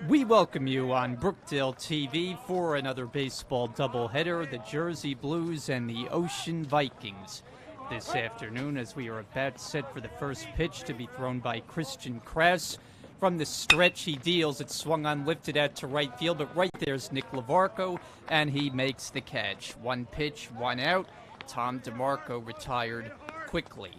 We welcome you on Brookdale TV for another baseball doubleheader, the Jersey Blues and the Ocean Vikings. This afternoon, as we are about set for the first pitch to be thrown by Christian Krause. From the stretch, he deals. It swung on, lifted out to right field, but right there's Nick Lavarco, and he makes the catch. One pitch, one out. Tom DeMarco retired quickly.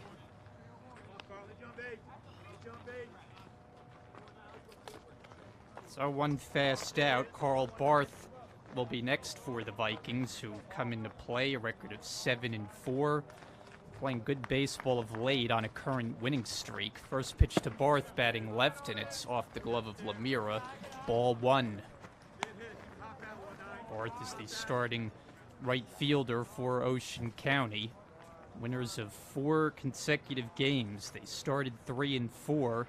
So one fast out. Carl Barth will be next for the Vikings, who come into play, a record of 7-4. Playing good baseball of late on a current winning streak. First pitch to Barth, batting left, and it's off the glove of Lemira. Ball one. Barth is the starting right fielder for Ocean County. Winners of 4 consecutive games. They started 3-4.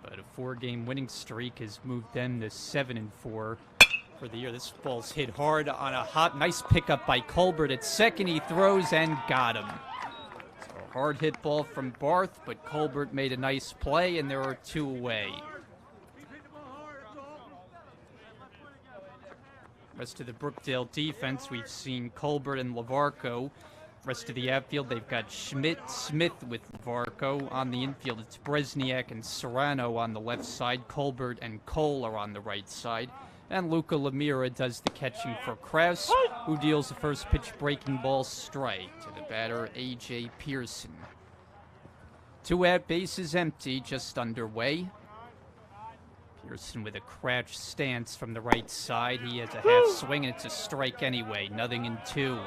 But a 4-game winning streak has moved them to 7-4 for the year. This ball's hit hard on a nice pickup by Colbert at second. He throws and got him. So a hard hit ball from Barth, but Colbert made a nice play, and there are 2 away. Rest of the Brookdale defense, we've seen Colbert and Lavarco. Rest of the outfield, they've got Schmidt, Smith with Lavarco. On the infield, it's Bresniak and Serrano on the left side. Colbert and Cole are on the right side. And Luca Lemira does the catching for Krause, who deals the first pitch breaking ball strike to the batter, A.J. Pearson. 2 out, bases empty, just underway. Pearson with a crouch stance from the right side. He has a half swing, and it's a strike anyway. 0-2.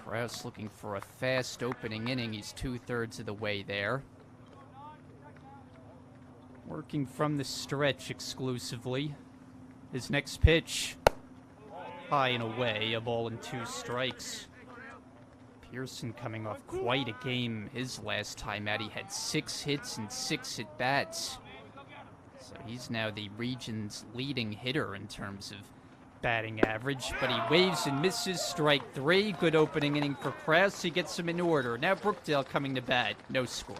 Krause looking for a fast opening inning. He's 2/3 of the way there. Working from the stretch exclusively. His next pitch, high and away, a ball and 2 strikes. Pearson coming off quite a game his last time out. He had 6 hits and 6 at-bats. So he's now the region's leading hitter in terms of batting average, but he waves and misses. Strike 3. Good opening inning for Krause. He gets him in order. Now Brookdale coming to bat. No score.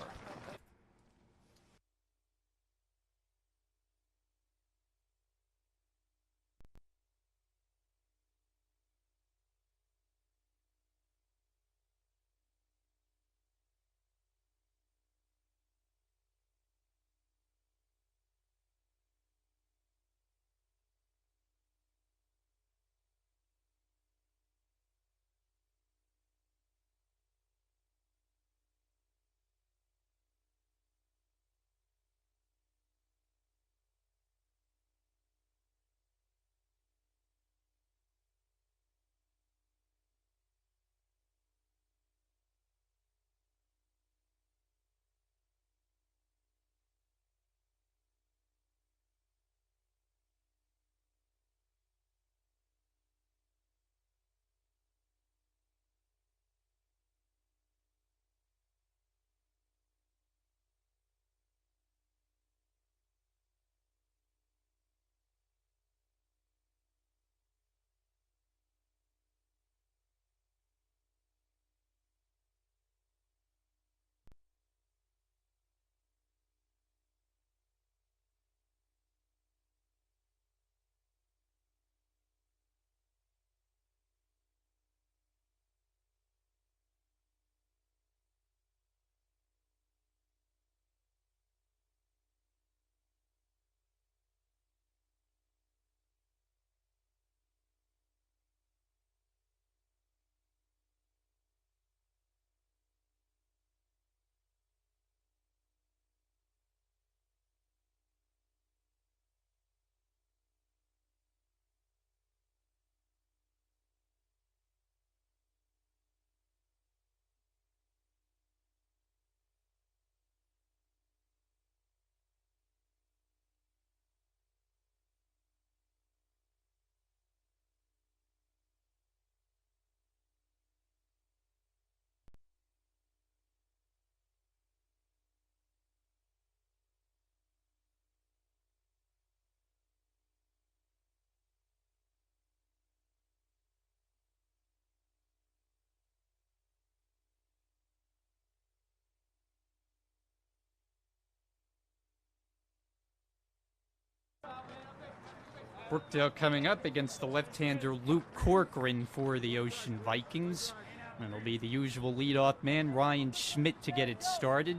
Brookdale coming up against the left-hander Luke Corcoran for the Ocean Vikings. And it'll be the usual leadoff man, Ryan Schmidt, to get it started.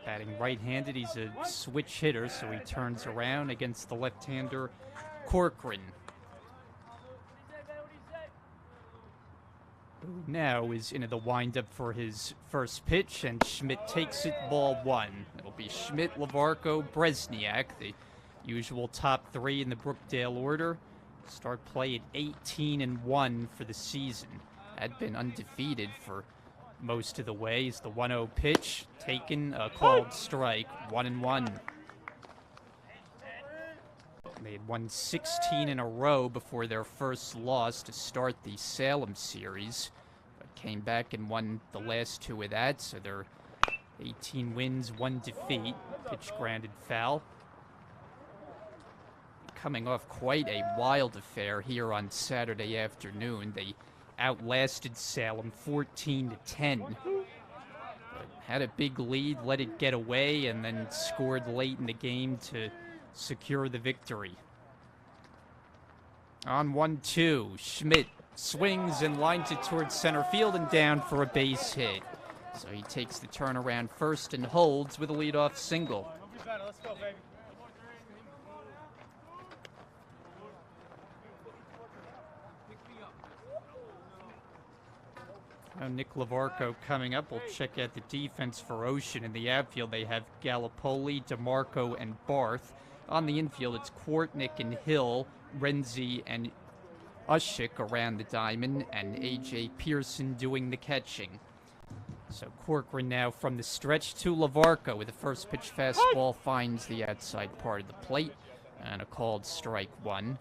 Batting right-handed, he's a switch hitter, so he turns around against the left-hander Corcoran. Who now is into the windup for his first pitch, and Schmidt takes it, ball one. It'll be Schmidt, Lavarco, Bresniak, the usual top three in the Brookdale order. Start play at 18-1 for the season. Had been undefeated for most of the way. It's the 1-0 pitch, taken, a called strike, 1-1. They had won 16 in a row before their first loss to start the Salem series, but came back and won the last two of that, so they're 18 wins, 1 defeat. Pitch grounded foul. Coming off quite a wild affair here on Saturday afternoon. They outlasted Salem 14-10. Had a big lead, let it get away, and then scored late in the game to secure the victory. On 1-2, Schmidt swings and lines it towards center field and down for a base hit. So he takes the turnaround first and holds with a leadoff single. Let's go, baby. Now Nick Lavarco coming up. We'll check out the defense for Ocean. In the outfield, they have Gallipoli, DeMarco, and Barth. On the infield, it's Kwartnick and Hill, Renzi and Ushik around the diamond, and A.J. Pearson doing the catching. So Corcoran now from the stretch to Lavarco with the first pitch fastball finds the outside part of the plate, and a called strike one.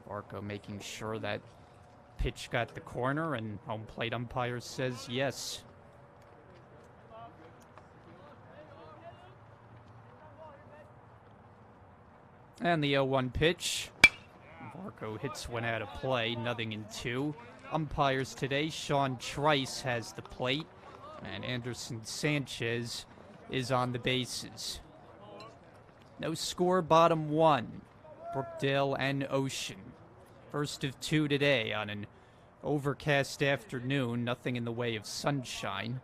Lavarco making sure that pitch got the corner, and home plate umpire says yes. And the 0-1 pitch. Lavarco hits one out of play, 0-2. Umpires today, Sean Trice has the plate, and Anderson Sanchez is on the bases. No score, bottom one. Brookdale and Ocean. First of two today on an overcast afternoon, nothing in the way of sunshine.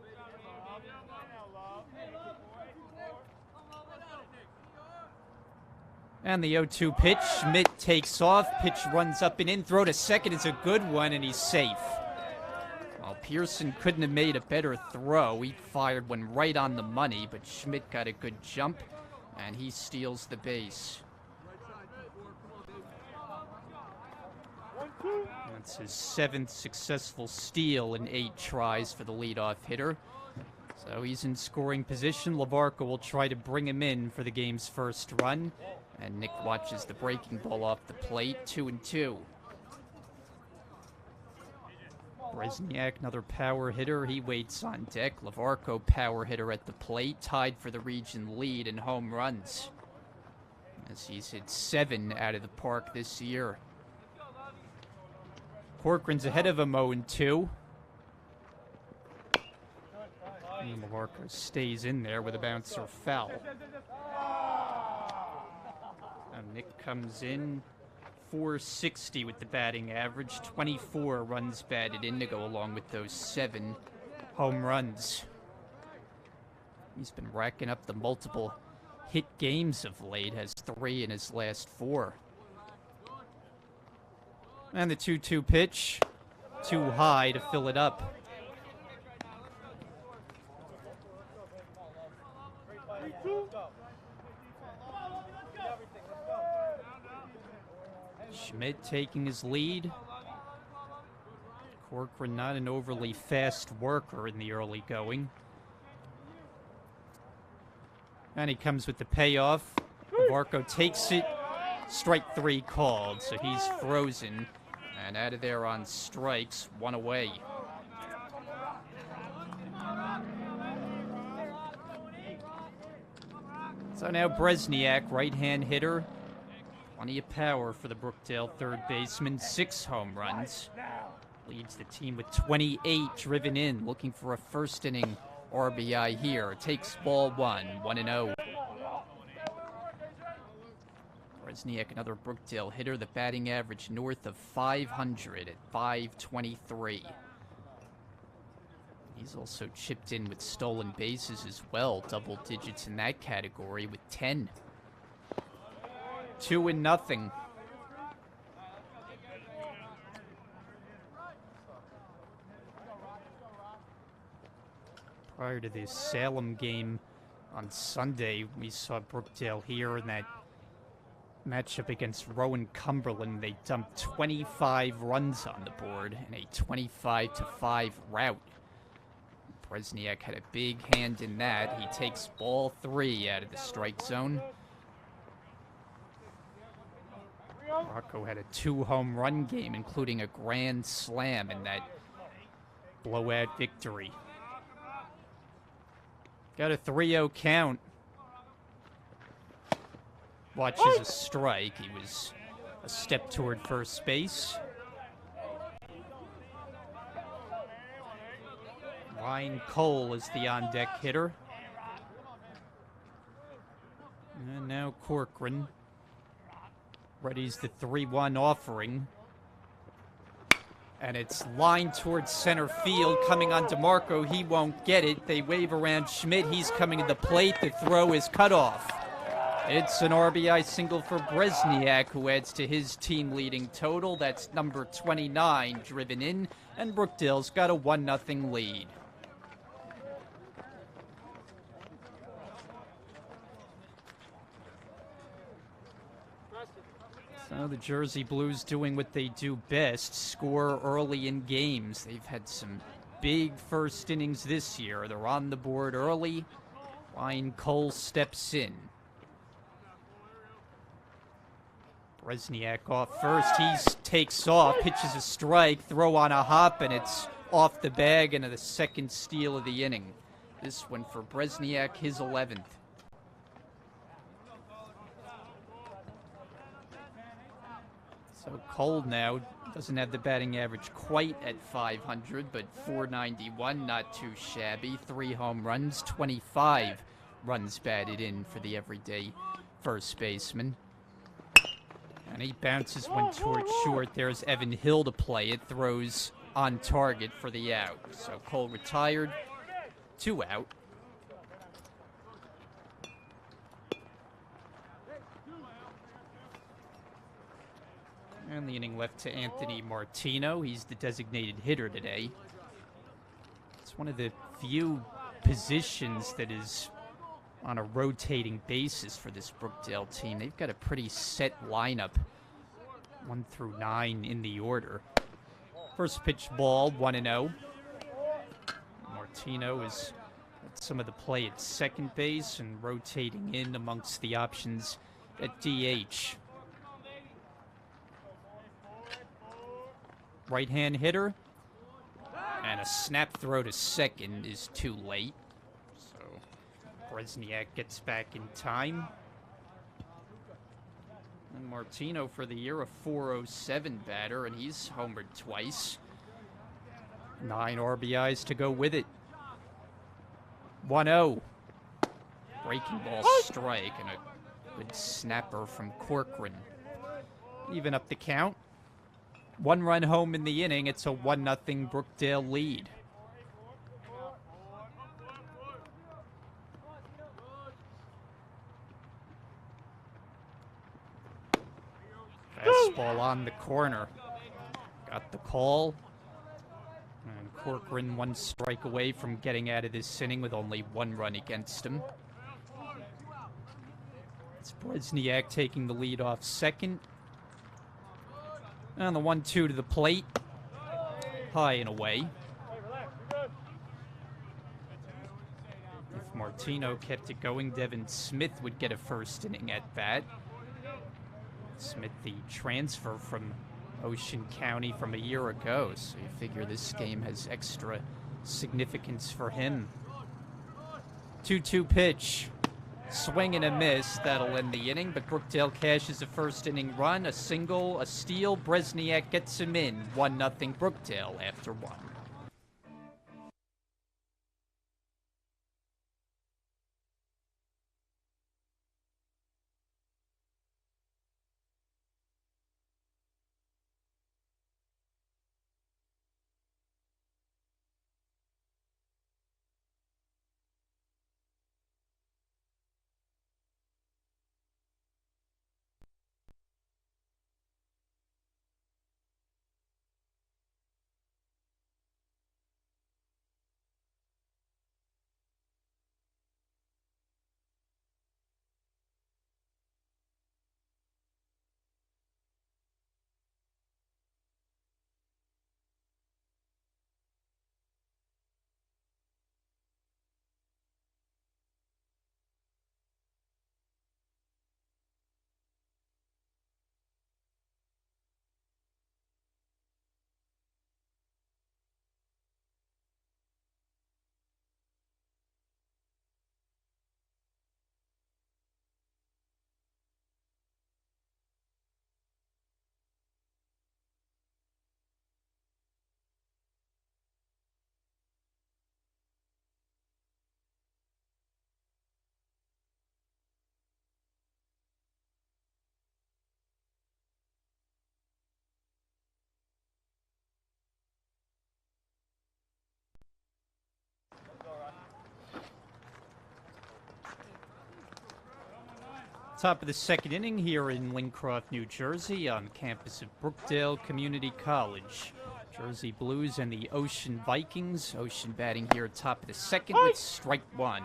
And the 0-2 pitch, Schmidt takes off, pitch runs up and in, throw to second is a good one, and he's safe. Well, Pearson couldn't have made a better throw. He fired one right on the money, but Schmidt got a good jump, and he steals the base. That's his 7th successful steal in 8 tries for the leadoff hitter. So he's in scoring position. Lavarco will try to bring him in for the game's first run. And Nick watches the breaking ball off the plate, 2-2. Bresniak, another power hitter. He waits on deck. Lavarco, power hitter at the plate, tied for the region lead in home runs, as he's hit 7 out of the park this year. Corcoran's ahead of him, 0-2. And Lavarco stays in there with a bouncer foul. And Nick comes in, 460 with the batting average, 24 runs batted in to go along with those 7 home runs. He's been racking up the multiple hit games of late, has 3 in his last 4. And the 2-2 pitch, too high to fill it up. Schmidt taking his lead. Corcoran not an overly fast worker in the early going. And he comes with the payoff. Lavarco takes it. Strike 3 called, so he's frozen. And out of there on strikes, 1 away. So now Bresniak, right-hand hitter. Plenty of power for the Brookdale third baseman. 6 home runs. Leads the team with 28 driven in. Looking for a first inning RBI here. Takes ball 1, 1-0. Bresniak, another Brookdale hitter, the batting average north of 500 at 523. He's also chipped in with stolen bases as well, double digits in that category with 10. 2-0. Prior to the Salem game on Sunday, we saw Brookdale here in that matchup against Rowan Cumberland. They dumped 25 runs on the board in a 25-5 rout. Bresniak had a big hand in that. He takes ball 3 out of the strike zone. Rocco had a 2-home run game, including a grand slam in that blowout victory. Got a 3-0 count. Watches a strike. He was a step toward first base. Ryan Cole is the on-deck hitter. And now Corcoran readies the 3-1 offering. And it's lined towards center field, coming on DeMarco. He won't get it. They wave around Schmidt. He's coming to the plate. The throw is cut off. It's an RBI single for Bresniak, who adds to his team-leading total. That's number 29 driven in, and Brookdale's got a 1-0 lead. So the Jersey Blues doing what they do best, score early in games. They've had some big first innings this year. They're on the board early. Ryan Cole steps in. Bresniak off first. He takes off, pitches a strike, throw on a hop, and it's off the bag and the second steal of the inning. This one for Bresniak, his 11th. So Cole now doesn't have the batting average quite at 500, but 491, not too shabby. 3 home runs, 25 runs batted in for the everyday first baseman. And he bounces one towards short. There's Evan Hill to play it. Throws on target for the out. So Cole retired, 2 out. And the inning left to Anthony Martino. He's the designated hitter today. It's one of the few positions that is on a rotating basis for this Brookdale team. They've got a pretty set lineup, 1 through 9 in the order. First pitch ball, 1-0. Martino is at some of the play at second base and rotating in amongst the options at DH. Right-hand hitter, and a snap throw to second is too late. So Bresniak gets back in time. And Martino for the year, a .407 batter, and he's homered twice. 9 RBIs to go with it. 1-0. Breaking ball strike, and a good snapper from Corcoran. Even up the count. 1 run home in the inning. It's a 1-0 Brookdale lead. Fastball on the corner. Got the call. And Corcoran 1 strike away from getting out of this inning with only 1 run against him. It's Bresniak taking the lead off second. And the 1-2 to the plate. High and away. If Martino kept it going, Devin Smith would get a first inning at bat. Smith, the transfer from Ocean County from a year ago, so you figure this game has extra significance for him. 2-2 pitch. Swing and a miss. That'll end the inning, but Brookdale cashes a first inning run, a single, a steal. Bresniak gets him in. 1-0 Brookdale after 1. Top of the second inning here in Lincroft, New Jersey, on the campus of Brookdale Community College. Jersey Blues and the Ocean Vikings. Ocean batting here at top of the second with strike one.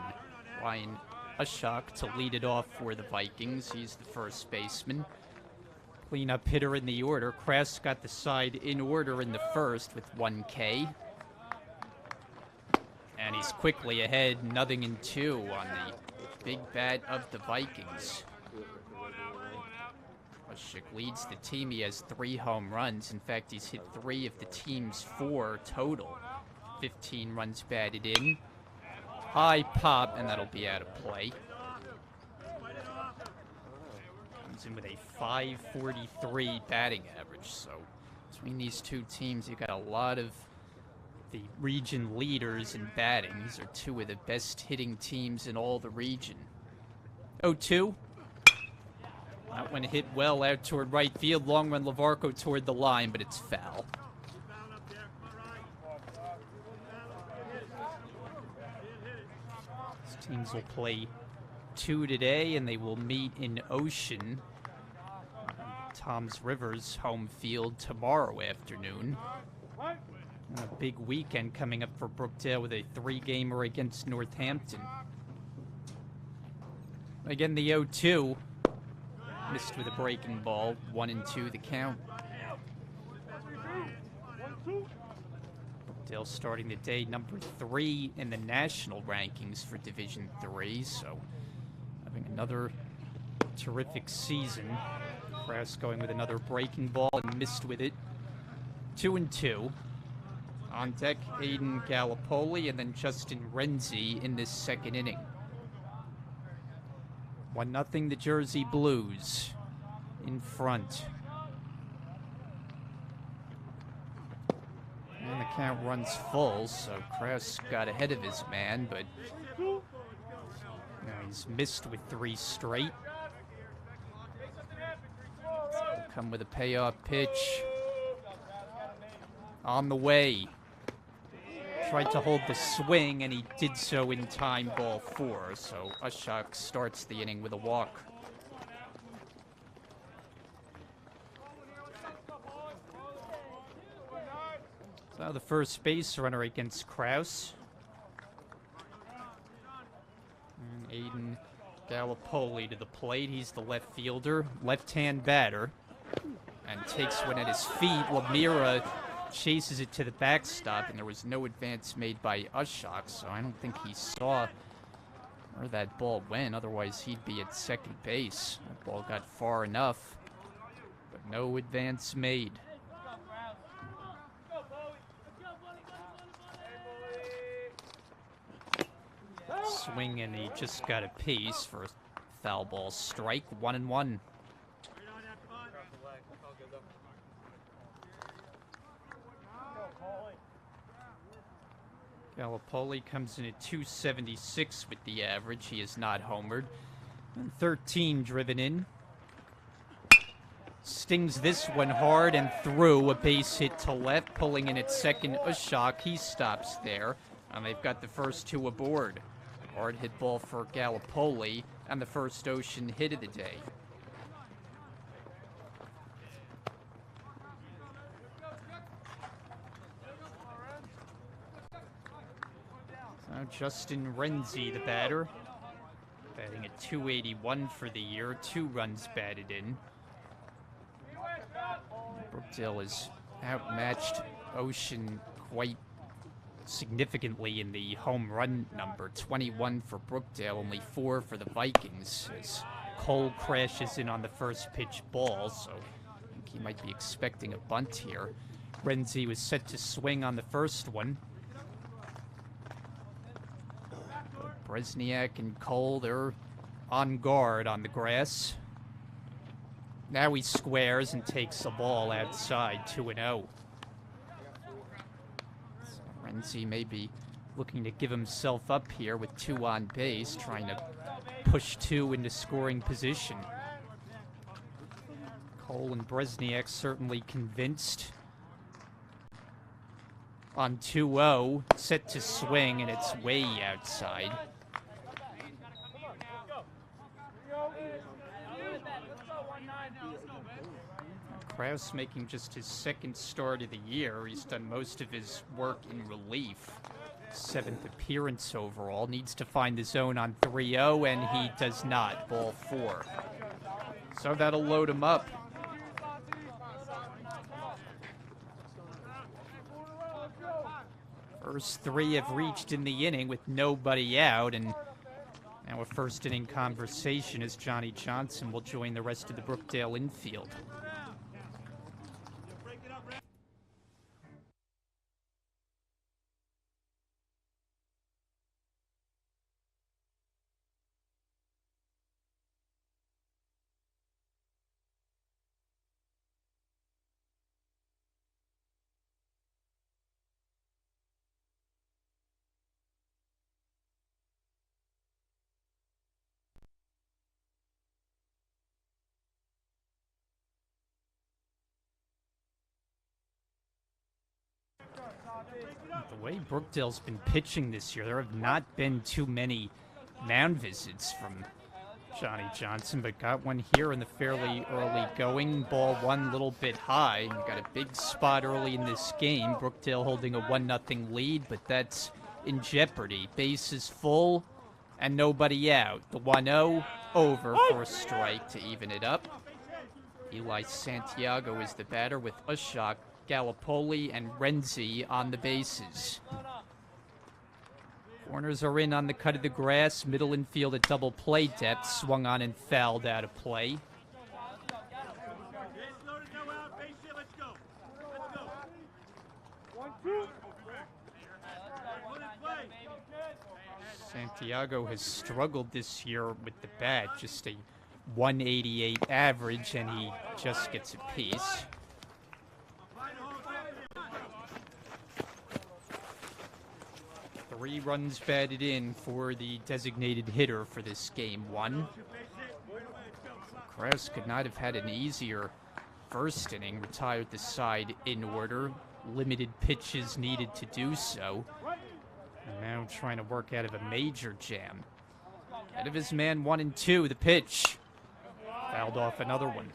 Ryan Ushok to lead it off for the Vikings. He's the first baseman. Cleanup hitter in the order. Kraus got the side in order in the first with 1K. And he's quickly ahead, 0-2 on the big bat of the Vikings. Ushok leads the team. He has 3 home runs. In fact, he's hit 3 of the team's 4 total. 15 runs batted in. High pop, and that'll be out of play. Comes in with a .543 batting average. So between these two teams, you've got a lot of the region leaders in batting. These are 2 of the best hitting teams in all the region. 0-2. That one hit well out toward right field. Long run Lavarco toward the line, but it's foul. These teams will play 2 today, and they will meet in Ocean, Toms River's home field, tomorrow afternoon. And a big weekend coming up for Brookdale with a 3-gamer against Northampton. Again, the 0-2. Missed with a breaking ball. 1-2 the count. Brookdale starting the day number 3 in the national rankings for Division III, so having another terrific season. Kraus going with another breaking ball and missed with it. 2-2. On deck, Aiden Gallipoli and then Justin Renzi in this second inning. 1-0 the Jersey Blues in front. And the count runs full, so Kraus got ahead of his man, but he's missed with 3 straight. So he'll come with a payoff pitch. On the way. Tried to hold the swing, and he did so in time, ball 4. So Ushok starts the inning with a walk. So the first base runner against Kraus. And Aiden Gallipoli to the plate. He's the left fielder, left-hand batter, and takes one at his feet. Lamira chases it to the backstop, and there was no advance made by Ushok, so I don't think he saw where that ball went. Otherwise, he'd be at second base. That ball got far enough, but no advance made. Swing, and he just got a piece for a foul ball strike. 1-1. Gallipoli comes in at 276 with the average. He is not homered. And 13 driven in. Stings this one hard and through. A base hit to left. Pulling in at second, Ushok. He stops there. And they've got the first 2 aboard. Hard hit ball for Gallipoli. And the first Ocean hit of the day. Justin Renzi, the batter, batting at 281 for the year, 2 runs batted in. Brookdale has outmatched Ocean quite significantly in the home run number. 21 for Brookdale, only 4 for the Vikings, as Cole crashes in on the first pitch ball, so I think he might be expecting a bunt here. Renzi was set to swing on the first one. Bresniak and Cole, they're on guard on the grass. Now he squares and takes the ball outside, 2-0. So Renzi may be looking to give himself up here with 2 on base, trying to push 2 into scoring position. Cole and Bresniak certainly convinced. On 2-0, set to swing, and it's way outside. Krause making just his second start of the year. He's done most of his work in relief. 7th appearance overall. Needs to find the zone on 3-0, and he does not. Ball 4. So that'll load him up. First 3 have reached in the inning with nobody out, and now a first inning conversation as Johnny Johnson will join the rest of the Brookdale infield. The way Brookdale's been pitching this year, there have not been too many mound visits from Johnny Johnson, but got one here in the fairly early going. Ball 1 a little bit high. Got a big spot early in this game. Brookdale holding a 1-0 lead, but that's in jeopardy. Bases full and nobody out. The 1-0 over for a strike to even it up. Eli Santiago is the batter with Ushak, Gallipoli, and Renzi on the bases. Corners are in on the cut of the grass. Middle infield at double play depth. Swung on and fouled out of play. Santiago has struggled this year with the bat. Just a 188 average, and he just gets a piece. Three runs batted in for the designated hitter for this game 1. Krause could not have had an easier first inning. Retired the side in order. Limited pitches needed to do so. And now trying to work out of a major jam. Ahead of his man 1 and 2. The pitch. Fouled off another one.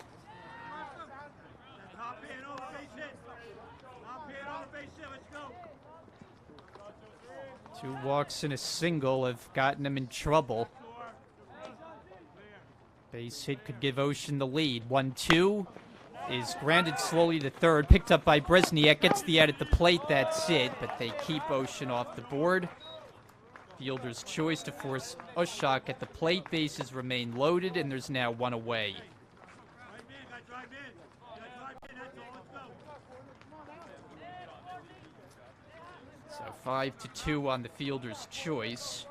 2 walks and a single have gotten him in trouble. Base hit could give Ocean the lead. 1-2 is grounded slowly to third. Picked up by Bresniak. Gets the out at the plate. That's it. But they keep Ocean off the board. Fielder's choice to force Ushak at the plate. Bases remain loaded, and there's now 1 away. So 5-2 on the fielder's choice.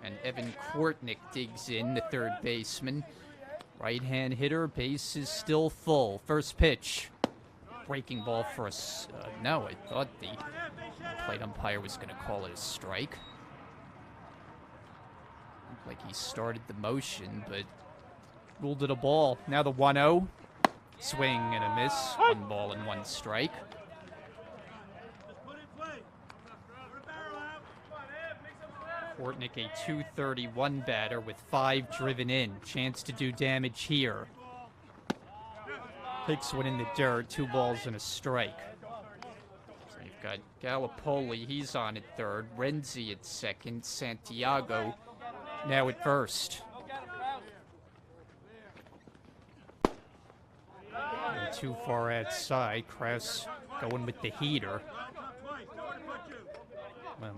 And Evan Kortnick digs in, the third baseman. Right-hand hitter, base is still full. First pitch. Breaking ball for us. No, I thought the plate umpire was going to call it a strike. Looked like he started the motion, but ruled it a ball. Now the 1-0. Swing and a miss. 1 ball and 1 strike. Kortnick, a .231 batter with 5 driven in. Chance to do damage here. Picks one in the dirt. 2 balls and a strike. So you've got Gallipoli. He's on at third. Renzi at second. Santiago now at first. And too far outside. Krause going with the heater.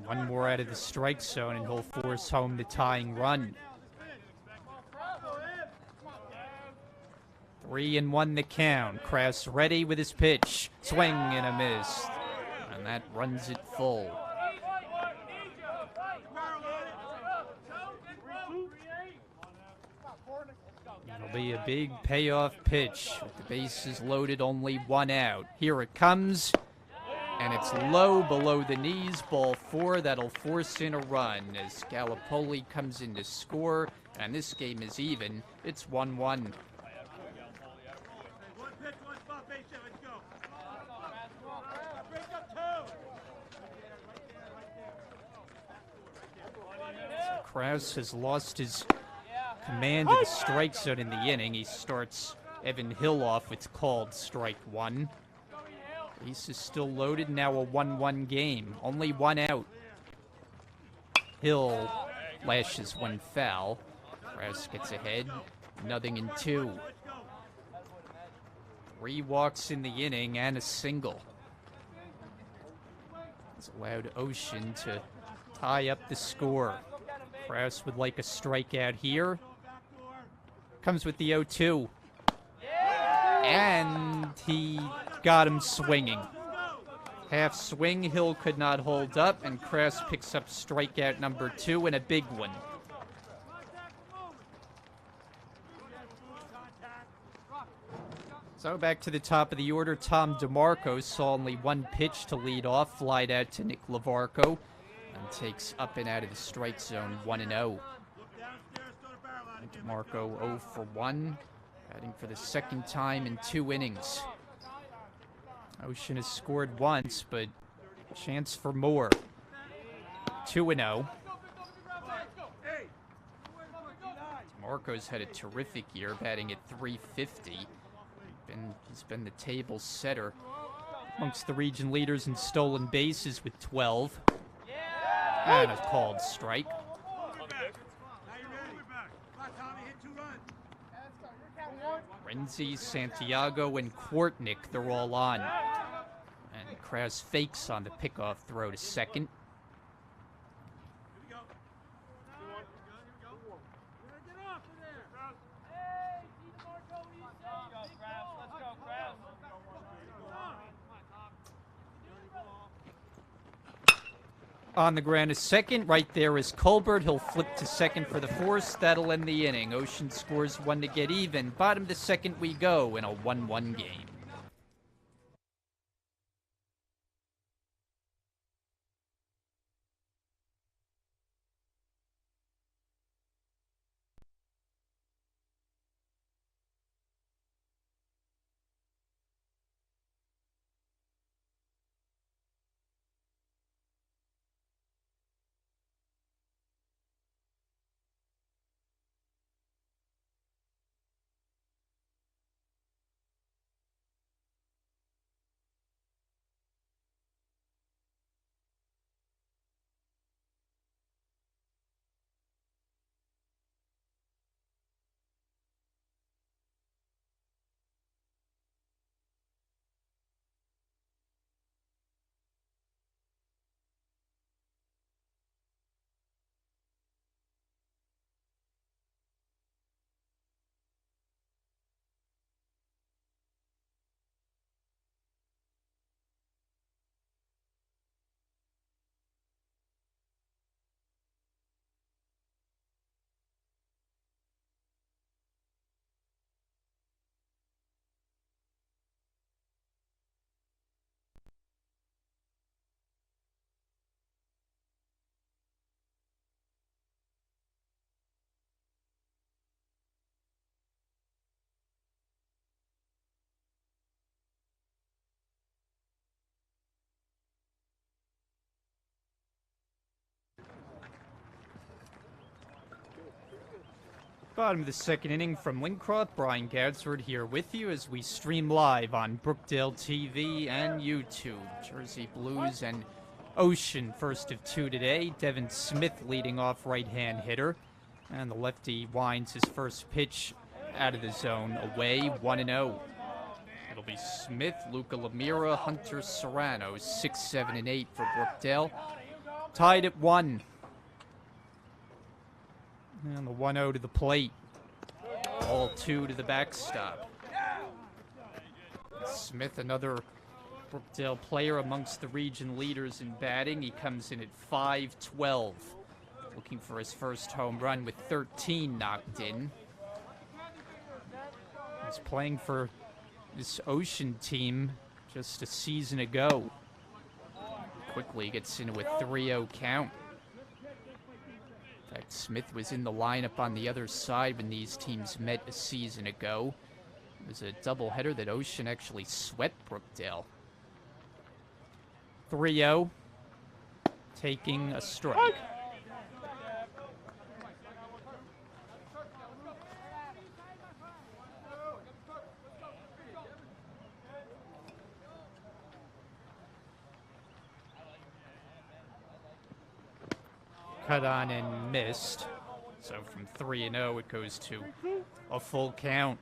One more out of the strike zone, and he'll force home the tying run. 3-1 the count. Krause ready with his pitch. Swing and a miss. And that runs it full. It'll be a big payoff pitch. With the bases loaded, only 1 out. Here it comes. And it's low below the knees. Ball 4. That'll force in a run as Gallipoli comes in to score. And this game is even. It's 1-1. Krause has lost his command of the strike zone in the inning. He starts Evan Hill off with called strike one. Base is still loaded, now a 1-1 game. Only one out. Hill lashes one foul. Kraus gets ahead, 0-2. 3 walks in the inning and a single. It's allowed Ocean to tie up the score. Kraus would like a strikeout here. Comes with the 0-2. And he got him swinging. Half swing, Hill could not hold up, and Kraus picks up strikeout number 2 and a big one. So back to the top of the order, Tom DeMarco saw only one pitch to lead off, flied out to Nick Lavarco, and takes up and out of the strike zone, 1-0. DeMarco 0 for 1, batting for the second time in 2 innings. Ocean has scored once, but chance for more. 2-0. DeMarco's had a terrific year, batting at .350. He's been the table setter amongst the region leaders in stolen bases with 12. And a called strike. Renzi, Santiago, and Quartnick, they're all on. And Kraus fakes on the pickoff throw to second. On the ground is second. Right there is Colbert. He'll flip to second for the force. That'll end the inning. Ocean scores 1 to get even. Bottom of the second we go in a 1-1 game. Bottom of the second inning from Lincroft, Brian Gadsford here with you as we stream live on Brookdale TV and YouTube. Jersey Blues and Ocean, first of 2 today. Devin Smith leading off right-hand hitter. And the lefty winds his first pitch out of the zone away, 1-0. It'll be Smith, Luca Lemira, Hunter Serrano, 6, 7, and 8 for Brookdale. Tied at 1. And the 1-0 to the plate. All 2 to the backstop. Smith, another Brookdale player amongst the region leaders in batting. He comes in at 5-12. Looking for his first home run with 13 knocked in. He's playing for this Ocean team just a season ago. Quickly gets into a 3-0 count. In fact, Smith was in the lineup on the other side when these teams met a season ago. It was a doubleheader that Ocean actually swept Brookdale. 3-0, taking a strike. cut on and missed. So from 3-0, it goes to a full count.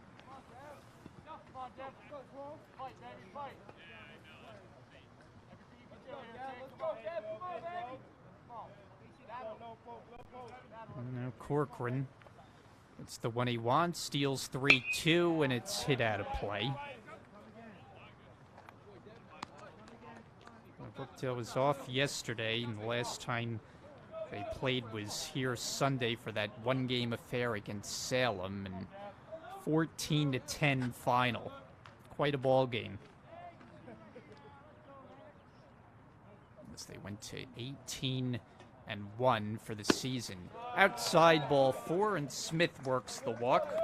Now Corcoran, it's the one he wants, steals 3-2, and it's hit out of play. Brookdale was off yesterday, and the last time they played was here Sunday for that one-game affair against Salem, and 14-10 final. Quite a ball game. As they went to 18-1 for the season. Outside ball 4, and Smith works the walk.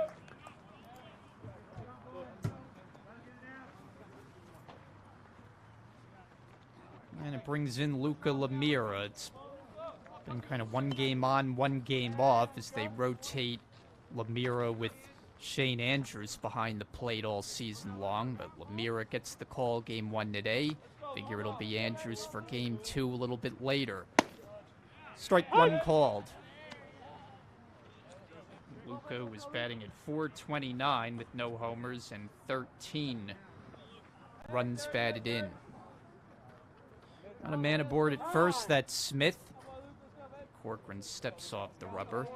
And it brings in Luca Lemira. It's been kind of one game on, one game off as they rotate Lemira with Shane Andrews behind the plate all season long. But Lemira gets the call game 1 today. Figure it'll be Andrews for game 2 a little bit later. Strike 1 called. Luca was batting at .429 with no homers and 13 runs batted in. Not a man aboard at first, that's Smith. Corcoran steps off the rubber.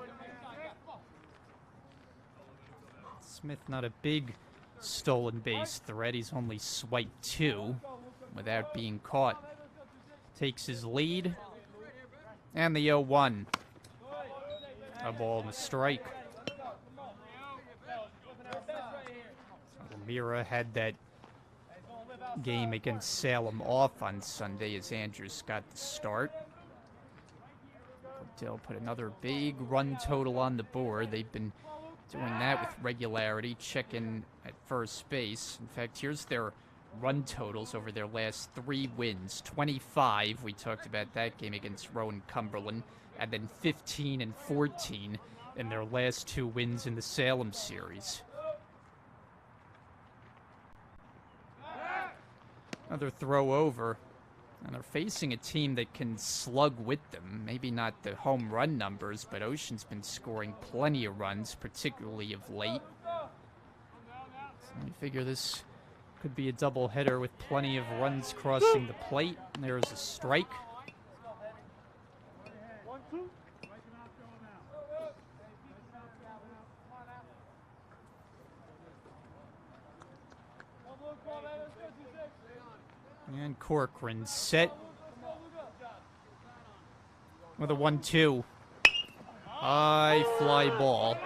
Smith not a big stolen base threat. He's only swiped 2 without being caught. Takes his lead. And the 0-1. A ball and a strike. Lemira had that game against Salem off on Sunday as Andrews got the start. Brookdale put another big run total on the board. They've been doing that with regularity, checking at first base. In fact, here's their run totals over their last 3 wins. 25, we talked about that game against Rowan Cumberland, and then 15 and 14 in their last 2 wins in the Salem series. Another throw over, and they're facing a team that can slug with them. Maybe not the home run numbers, but Ocean's been scoring plenty of runs, particularly of late. So I figure this could be a doubleheader with plenty of runs crossing the plate. And there's a strike. And Corcoran set with a 1-2. High fly ball.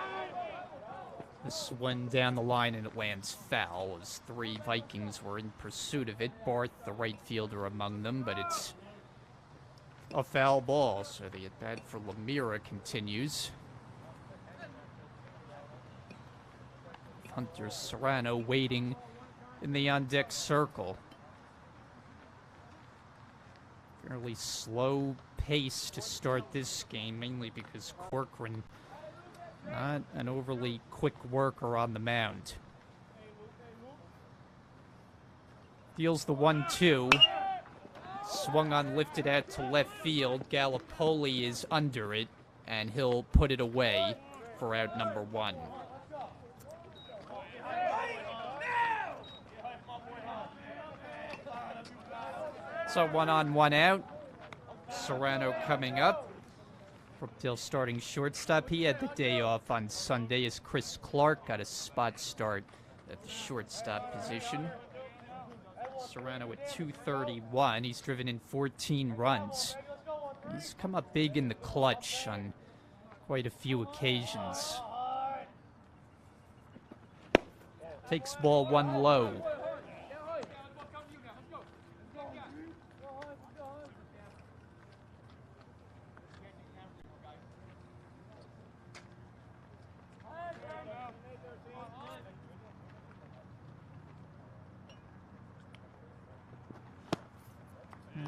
This one down the line and it lands foul as 3 Vikings were in pursuit of it. Barth, the right fielder, among them, but it's a foul ball. So the at-bat for Lemira continues. Hunter Serrano waiting in the on-deck circle. Fairly slow pace to start this game, mainly because Corcoran not an overly quick worker on the mound. Deals the 1-2. Swung on, lifted out to left field. Gallipoli is under it, and he'll put it away for out number 1. So 1 on, 1 out. Serrano coming up. Brookdale starting shortstop. He had the day off on Sunday as Chris Clark got a spot start at the shortstop position. Serrano at .231. He's driven in 14 runs. He's come up big in the clutch on quite a few occasions. Takes ball 1 low.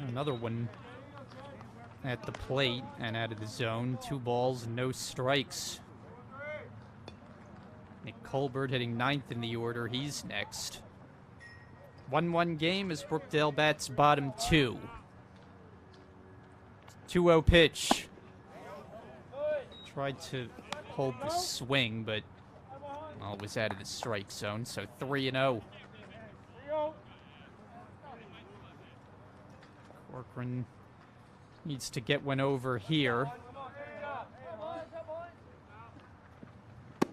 Another one at the plate and out of the zone. 2 balls, no strikes. Nick Colbert hitting 9th in the order. He's next. 1-1 game as Brookdale bats bottom 2. 2-0 pitch. Tried to hold the swing, but well, it was out of the strike zone, so 3-0. Corcoran needs to get one over here.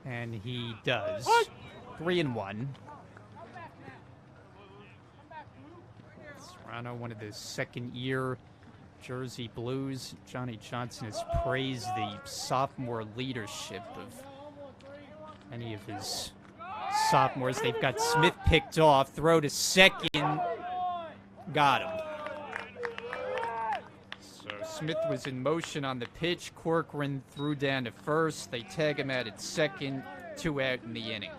And he does. 3-1. Serrano, one of the second-year Jersey Blues. Johnny Johnson has praised the sophomore leadership of many of his sophomores. They've got Smith picked off. Throw to second. Got him. So Smith was in motion on the pitch. Corcoran threw down to first. They tag him out at second. 2 out in the inning.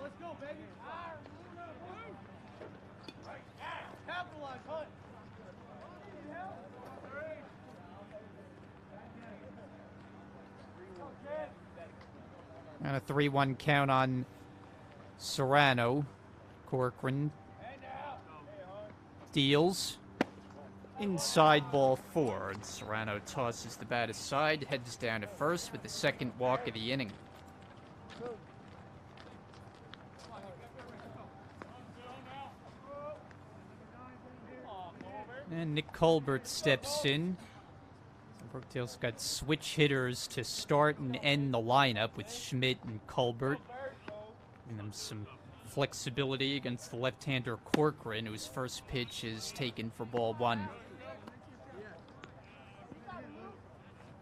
And a 3-1 count on Serrano. Corcoran deals. Inside ball 4. And Serrano tosses the bat aside, heads down to first with the second walk of the inning. And Nick Colbert steps in. Brookdale's got switch hitters to start and end the lineup with Schmidt and Colbert. Giving them some flexibility against the left-hander Corcoran, whose first pitch is taken for ball 1.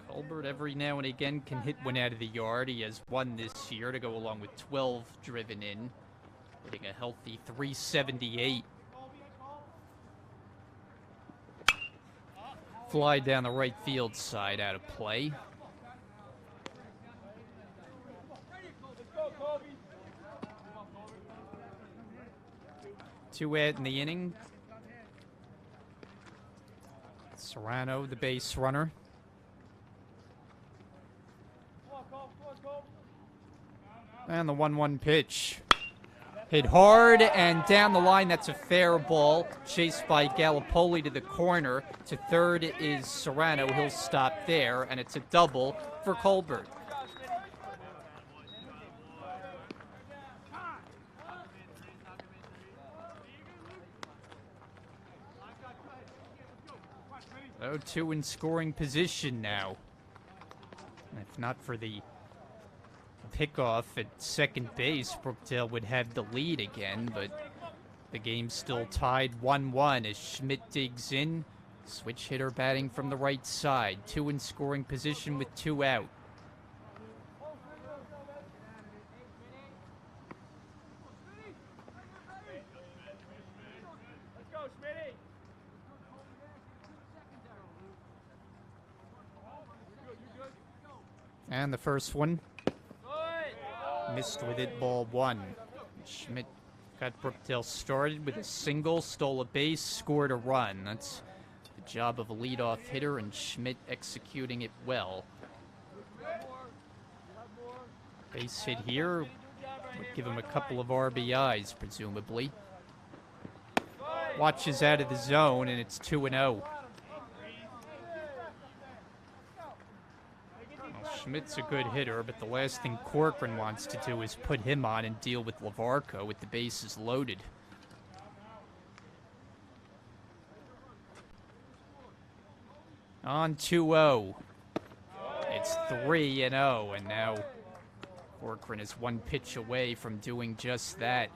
Colbert every now and again can hit one out of the yard. He has one this year to go along with 12 driven in, hitting a healthy .378. Fly down the right field side, out of play. Two out in the inning. Serrano, the base runner. And the 1-1 pitch. Hit hard and down the line. That's a fair ball. Chased by Gallipoli to the corner. To third is Serrano. He'll stop there, and it's a double for Colbert. So 2 in scoring position now. If not for the pickoff at second base, Brookdale would have the lead again, but the game's still tied 1-1 as Schmidt digs in. Switch hitter batting from the right side. 2 in scoring position with 2 out. And the first one. Missed with it, ball 1. Schmidt got Brookdale started with a single, stole a base, scored a run. That's the job of a leadoff hitter, and Schmidt executing it well. Base hit here would give him a couple of RBIs, presumably. Watches out of the zone, and it's 2-0. Schmidt's a good hitter, but the last thing Corcoran wants to do is put him on and deal with Lavarco with the bases loaded. On 2-0. It's 3-0, and now Corcoran is 1 pitch away from doing just that.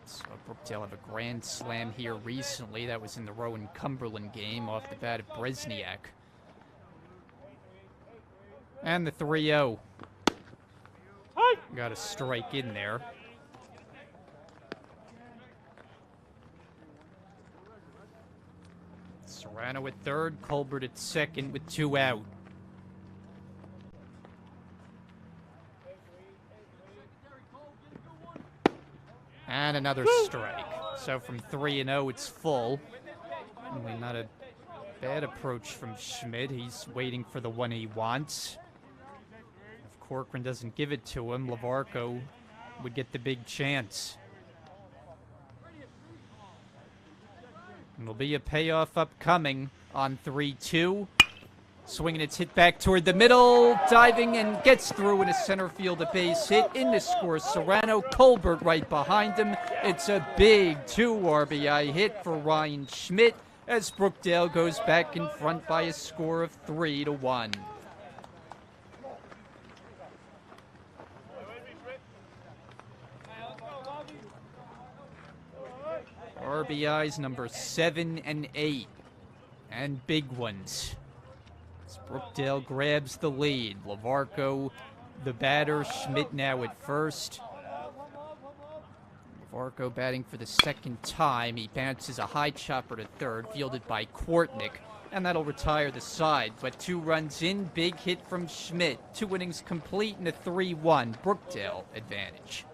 So Brookdale have a grand slam here recently. That was in the Rowan-Cumberland game off the bat of Bresniak. And the 3-0. Got a strike in there. Serrano at third, Colbert at second with 2 out. And another strike. So from 3-0, it's full. Only not a bad approach from Schmidt. He's waiting for the one he wants. If Corcoran doesn't give it to him, Lavarco would get the big chance. And there'll be a payoff upcoming on 3-2. Swinging, it's hit back toward the middle, diving and gets through in a center field, a base hit. In to score Serrano, Colbert right behind him. It's a big 2 RBI hit for Ryan Schmidt as Brookdale goes back in front by a score of 3-1. RBIs number 7 and 8, and big ones. As Brookdale grabs the lead. Lavarco, the batter. Schmidt now at first. Lavarco batting for the second time. He bounces a high chopper to third, fielded by Kwartnick, and that'll retire the side. But 2 runs in, big hit from Schmidt. 2 innings complete and a 3-1 Brookdale advantage.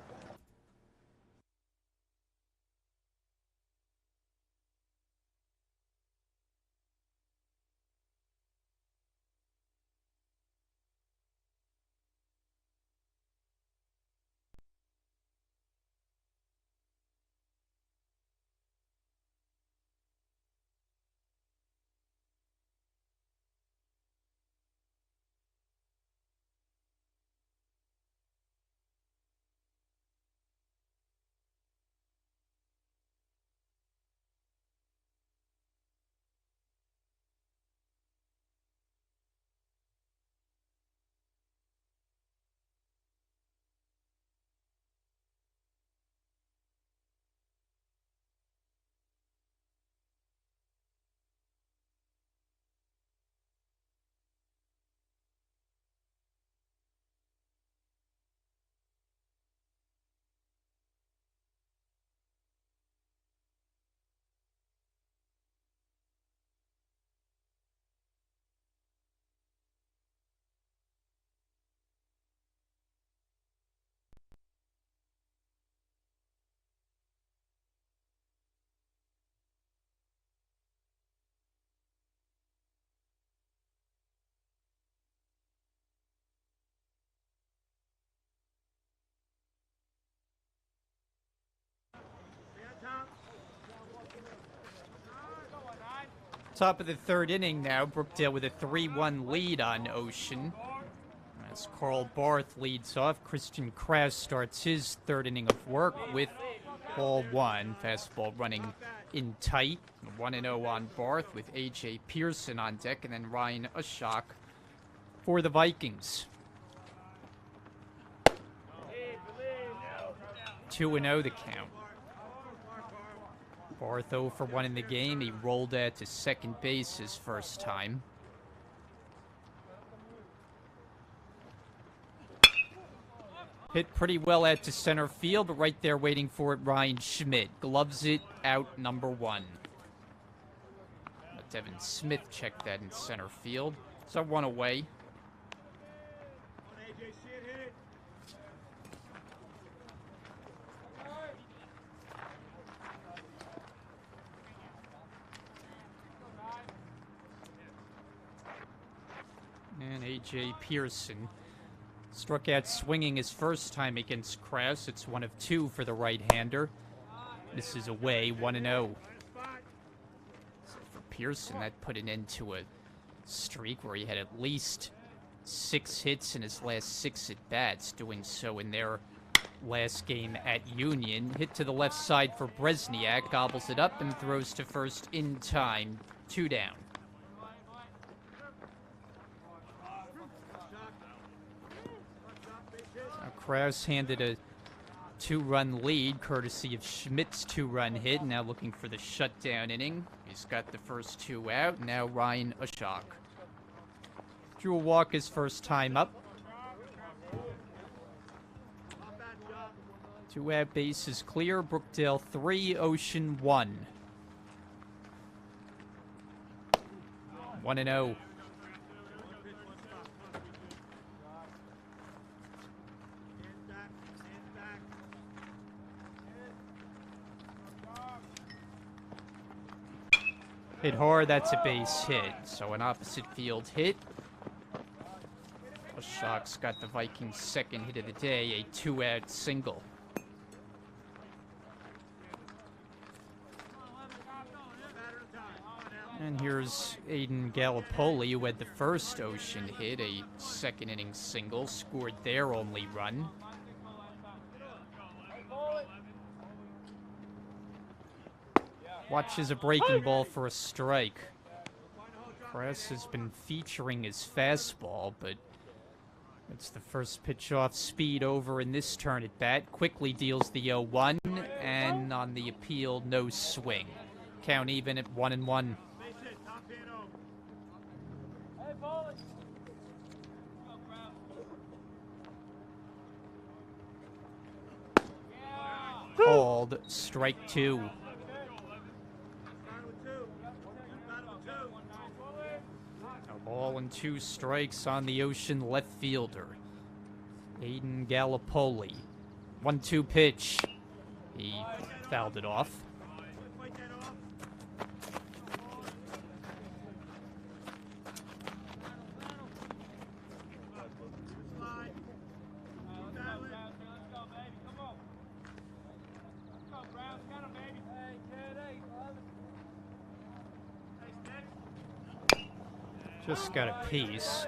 Top of the 3rd inning now. Brookdale with a 3-1 lead on Ocean. As Carl Barth leads off, Christian Krause starts his 3rd inning of work with ball 1. Fastball running in tight. 1-0 on Barth with A.J. Pearson on deck, and then Ryan Ushak for the Vikings. 2-0 the count. Barth 0 for 1 in the game. He rolled out to second base his first time. Hit pretty well out to center field, but right there waiting for it, Ryan Schmidt. Gloves it out, number 1. Let Devin Smith check that in center field. So 1 away. And A.J. Pearson struck out swinging his first time against Krause. It's 1 of 2 for the right-hander. This is away, 1-0. So for Pearson, that put an end to a streak where he had at least 6 hits in his last 6 at-bats, doing so in their last game at Union. Hit to the left side for Bresniak, gobbles it up and throws to first in time. 2 down. Krause handed a 2-run lead, courtesy of Schmidt's 2-run hit. Now looking for the shutdown inning. He's got the first 2 out. Now Ryan Ushak. Drew a walk his first time up. 2 out, bases clear. Brookdale 3, Ocean 1. 1-0. Hit hard, that's a base hit. So an opposite field hit. Ushak's got the Vikings' second hit of the day, a 2-out single. And here's Aiden Gallipoli, who had the first Ocean hit, a second inning single, scored their only run. Watches a breaking ball for a strike. Press has been featuring his fastball, but it's the first pitch off speed over in this turn at bat. Quickly deals the 0-1, and on the appeal, no swing. Count even at 1-1. Called strike 2. A ball and 2 strikes on the Ocean left fielder, Aiden Gallipoli. 1-2 pitch. He fouled it off. Just got a piece.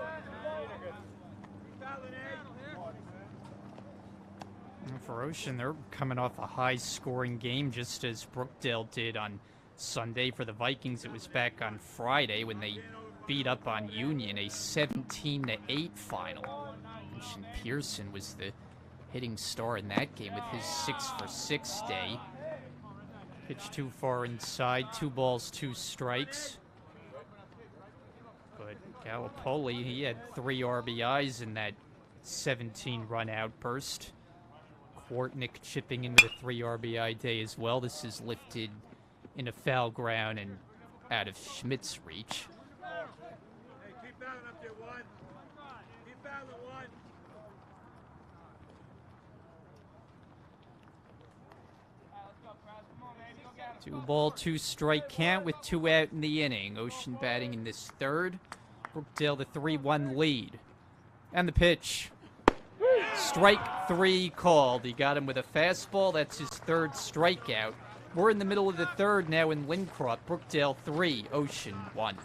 And for Ocean, they're coming off a high-scoring game, just as Brookdale did on Sunday. For the Vikings, it was back on Friday when they beat up on Union, a 17-8 final. And Pearson was the hitting star in that game with his 6-for-6 day. Pitch too far inside, 2 balls, 2 strikes. But Gallipoli, he had 3 RBIs in that 17-run outburst. Kwartnick chipping in with a 3 RBI day as well. This is lifted in a foul ground and out of Schmidt's reach. Hey, keep battling up there, one. Keep battling, one. 2 ball, 2 strike count with 2 out in the inning. Ocean batting in this third. Brookdale the 3-1 lead. And the pitch. Strike 3 called. He got him with a fastball. That's his 3rd strikeout. We're in the middle of the third now in Lincroft. Brookdale 3, Ocean 1.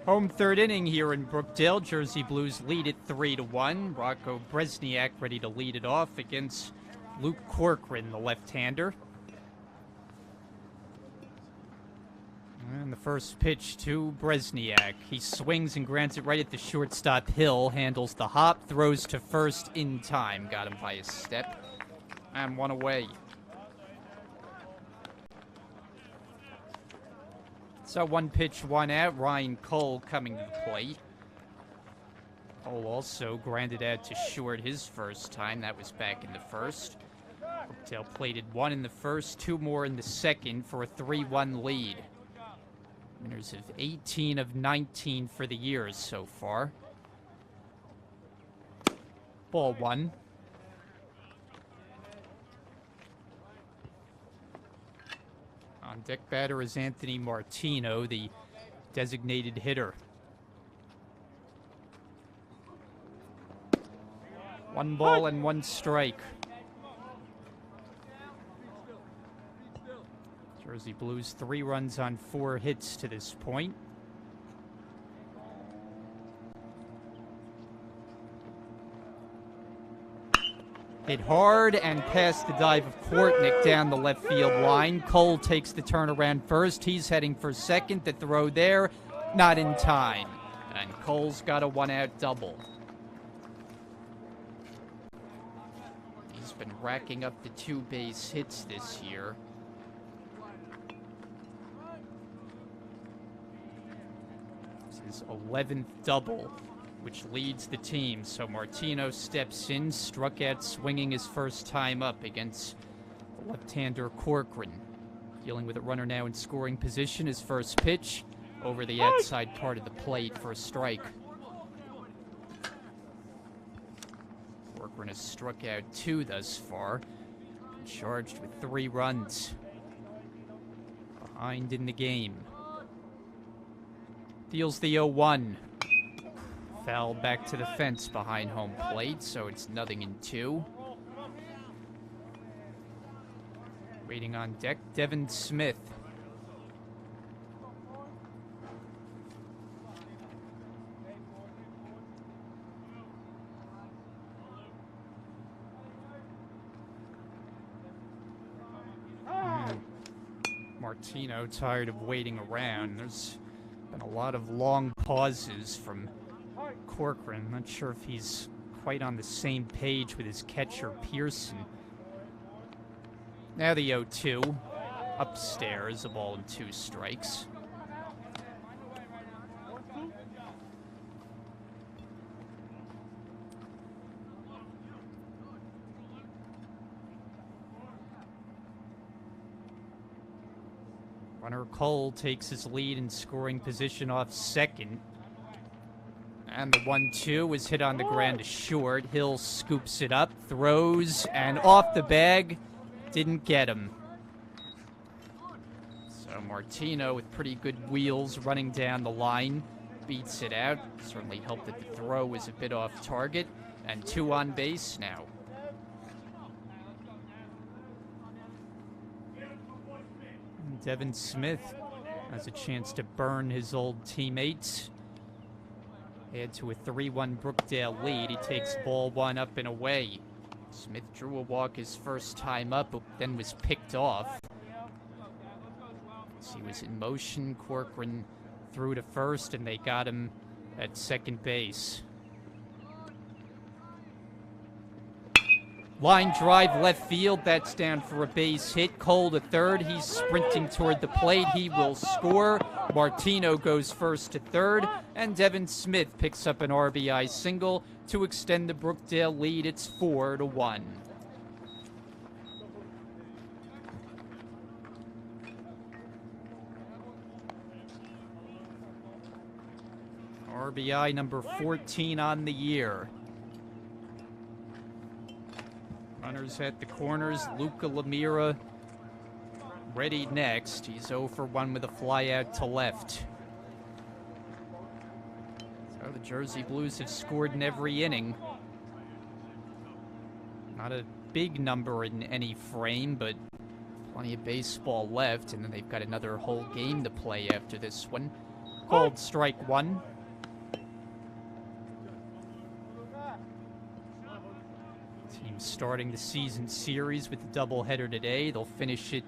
Home third inning here in Brookdale. Jersey Blues lead it 3-1. Rocco Bresniak ready to lead it off against Luke Corcoran, the left-hander. And the first pitch to Bresniak. He swings and grounds it right at the shortstop Hill. Handles the hop, throws to first in time. Got him by a step. And 1 away. So 1 pitch, 1 out. Ryan Cole coming to the plate. Cole also grounded out to short his first time. That was back in the first. Brookdale plated 1 in the first, 2 more in the second for a 3-1 lead. Winners of 18 of 19 for the years so far. Ball 1. On deck batter is Anthony Martino, the designated hitter. 1 ball and 1 strike. Jersey Blues 3 runs on 4 hits to this point. Hit hard and past the dive of Kortnick down the left field line. Cole takes the turnaround first. He's heading for second. The throw there, not in time. And Cole's got a 1-out double. He's been racking up the 2 base hits this year. His 11th double, which leads the team. So Martino steps in, struck out swinging his first time up against the left-hander Corcoran. Dealing with a runner now in scoring position. His first pitch over the outside part of the plate for a strike. Corcoran has struck out 2 thus far, charged with 3 runs. Behind in the game. Deals the 0-1. Foul back to the fence behind home plate, so it's 0-2. Waiting on deck, Devin Smith. Martino tired of waiting around. There's been a lot of long pauses from Corcoran. I'm not sure if he's quite on the same page with his catcher, Pearson. Now the 0-2. Upstairs, a ball and 2 strikes. Runner Cole takes his lead in scoring position off second. And the 1-2 is hit on the ground to short. Hill scoops it up, throws, and off the bag. Didn't get him. So Martino, with pretty good wheels running down the line, beats it out. Certainly helped that the throw was a bit off target. And 2 on base now. Devin Smith has a chance to burn his old teammates. Add to a 3-1 Brookdale lead. He takes ball 1 up and away. Smith drew a walk his first time up, but then was picked off. As he was in motion, Corcoran threw to first, and they got him at second base. Line drive left field. That's down for a base hit. Cole to third. He's sprinting toward the plate. He will score. Martino goes first to third. And Devin Smith picks up an RBI single to extend the Brookdale lead. It's 4-1. RBI number 14 on the year. Runners at the corners. Luca Lemira ready next. He's 0 for 1 with a fly out to left. So the Jersey Blues have scored in every inning. Not a big number in any frame, but plenty of baseball left, and then they've got another whole game to play after this one. Called strike 1. Starting the season series with the doubleheader today. They'll finish it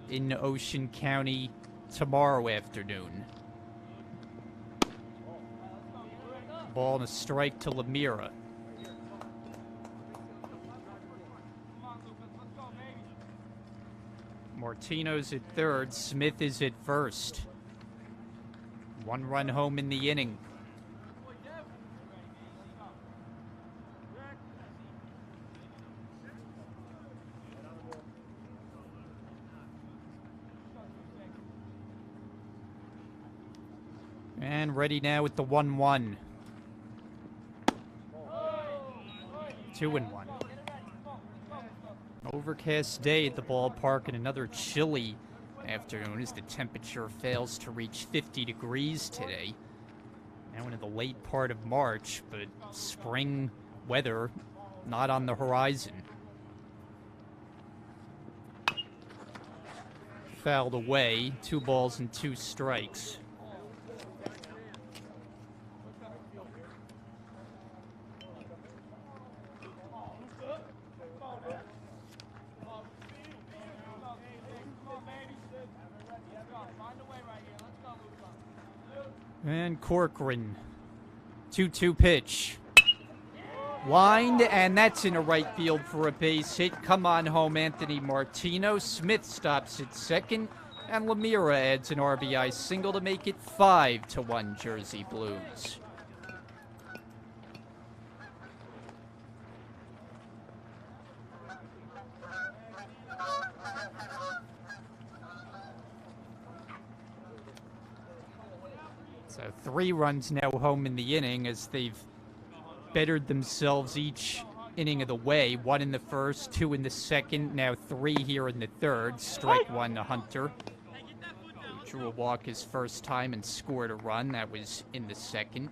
in Ocean County tomorrow afternoon. Ball and a strike to Lemira. Martino's at third. Smith is at first. 1 run home in the inning. And ready now with the 1-1. 2-1. Overcast day at the ballpark and another chilly afternoon as the temperature fails to reach 50 degrees today. Now into the late part of March, but spring weather not on the horizon. Fouled away, 2 balls and 2 strikes. And Corcoran, 2-2 pitch. Lined, and that's in a right field for a base hit. Come on home, Anthony Martino. Smith stops at second, and Lemira adds an RBI single to make it 5-1 Jersey Blues. So 3 runs now home in the inning as they've bettered themselves each inning of the way. 1 in the first, 2 in the second, now 3 here in the third. Strike 1 to Hunter, who drew a walk his first time and scored a run. That was in the second.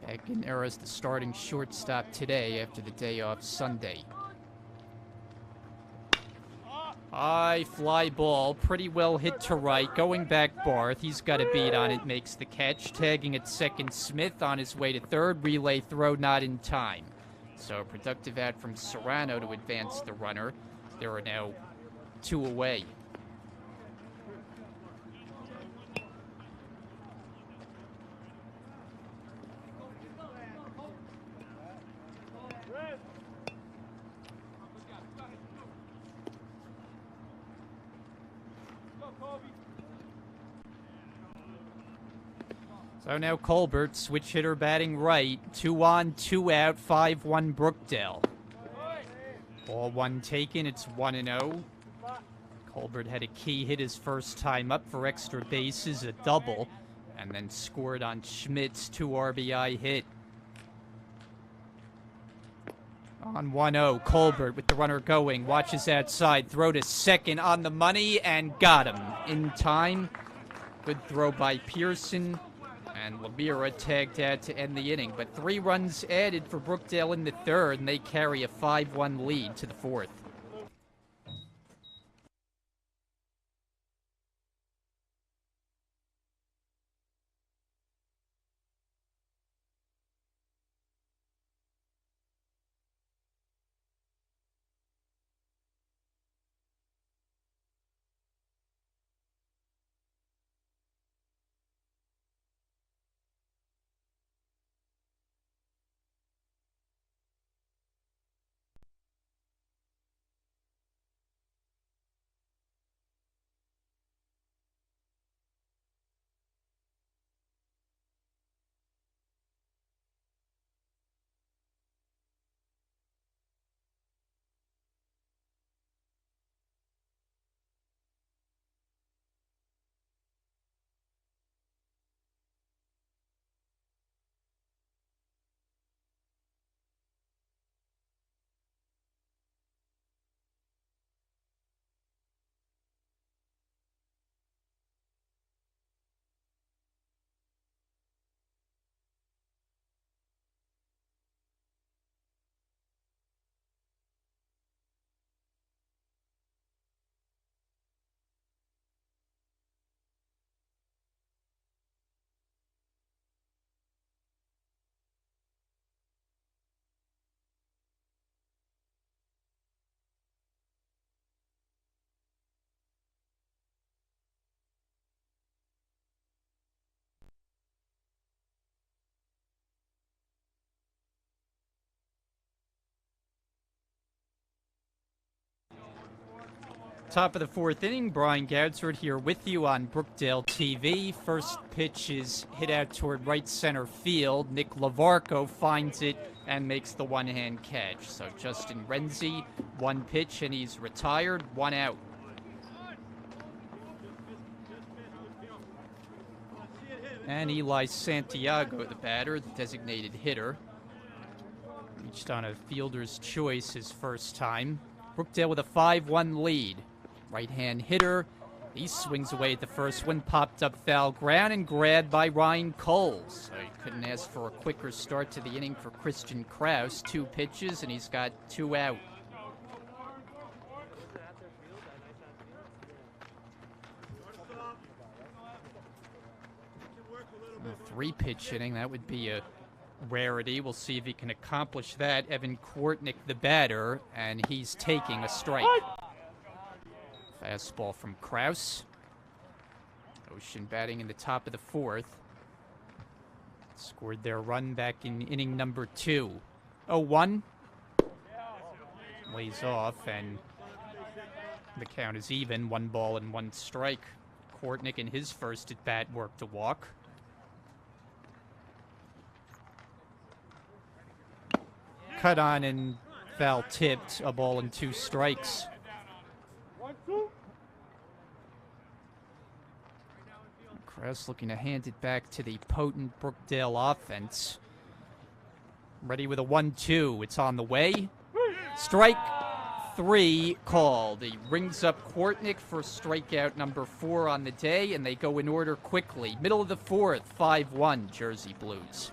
Back in there as the starting shortstop today after the day off Sunday. High fly ball, pretty well hit to right, going back Barth. He's got a beat on it, makes the catch. Tagging at second, Smith on his way to third. Relay throw not in time. So a productive out from Serrano to advance the runner. There are now 2 away. So now Colbert, switch hitter batting right. 2 on, 2 out, 5-1 Brookdale. Ball 1 taken, it's 1-0. Colbert had a key hit his first time up for extra bases, a double, and then scored on Schmidt's 2 RBI hit. On 1-0, Colbert with the runner going, watches outside, throw to second on the money, and got him in time. Good throw by Pearson. And Lemira tagged out to end the inning. But 3 runs added for Brookdale in the third, and they carry a 5-1 lead to the fourth. Top of the fourth inning, Brian Goudsford here with you on Brookdale TV. First pitch is hit out toward right center field. Nick Lavarco finds it and makes the one-hand catch. So Justin Renzi, 1 pitch and he's retired, 1 out. And Eli Santiago, the batter, the designated hitter, reached on a fielder's choice his first time. Brookdale with a 5-1 lead. Right-hand hitter. He swings away at the first one, popped up foul ground and grabbed by Ryan Coles. So he couldn't ask for a quicker start to the inning for Christian Kraus. 2 pitches and he's got 2 out. A 3-pitch inning, that would be a rarity. We'll see if he can accomplish that. Evan Kwartnick, the batter, and he's taking a strike. Fastball from Kraus. Ocean batting in the top of the 4th. Scored their run back in inning number 2. 0-1. Lays off, and the count is even. 1 ball and 1 strike. Kwartnick in his first at bat worked a walk. Cut on and foul tipped. A ball and 2 strikes. Kraus looking to hand it back to the potent Brookdale offense. Ready with a 1-2. It's on the way. Strike 3 called. He rings up Kwartnick for strikeout number 4 on the day, and they go in order quickly. Middle of the 4th, 5-1 Jersey Blues.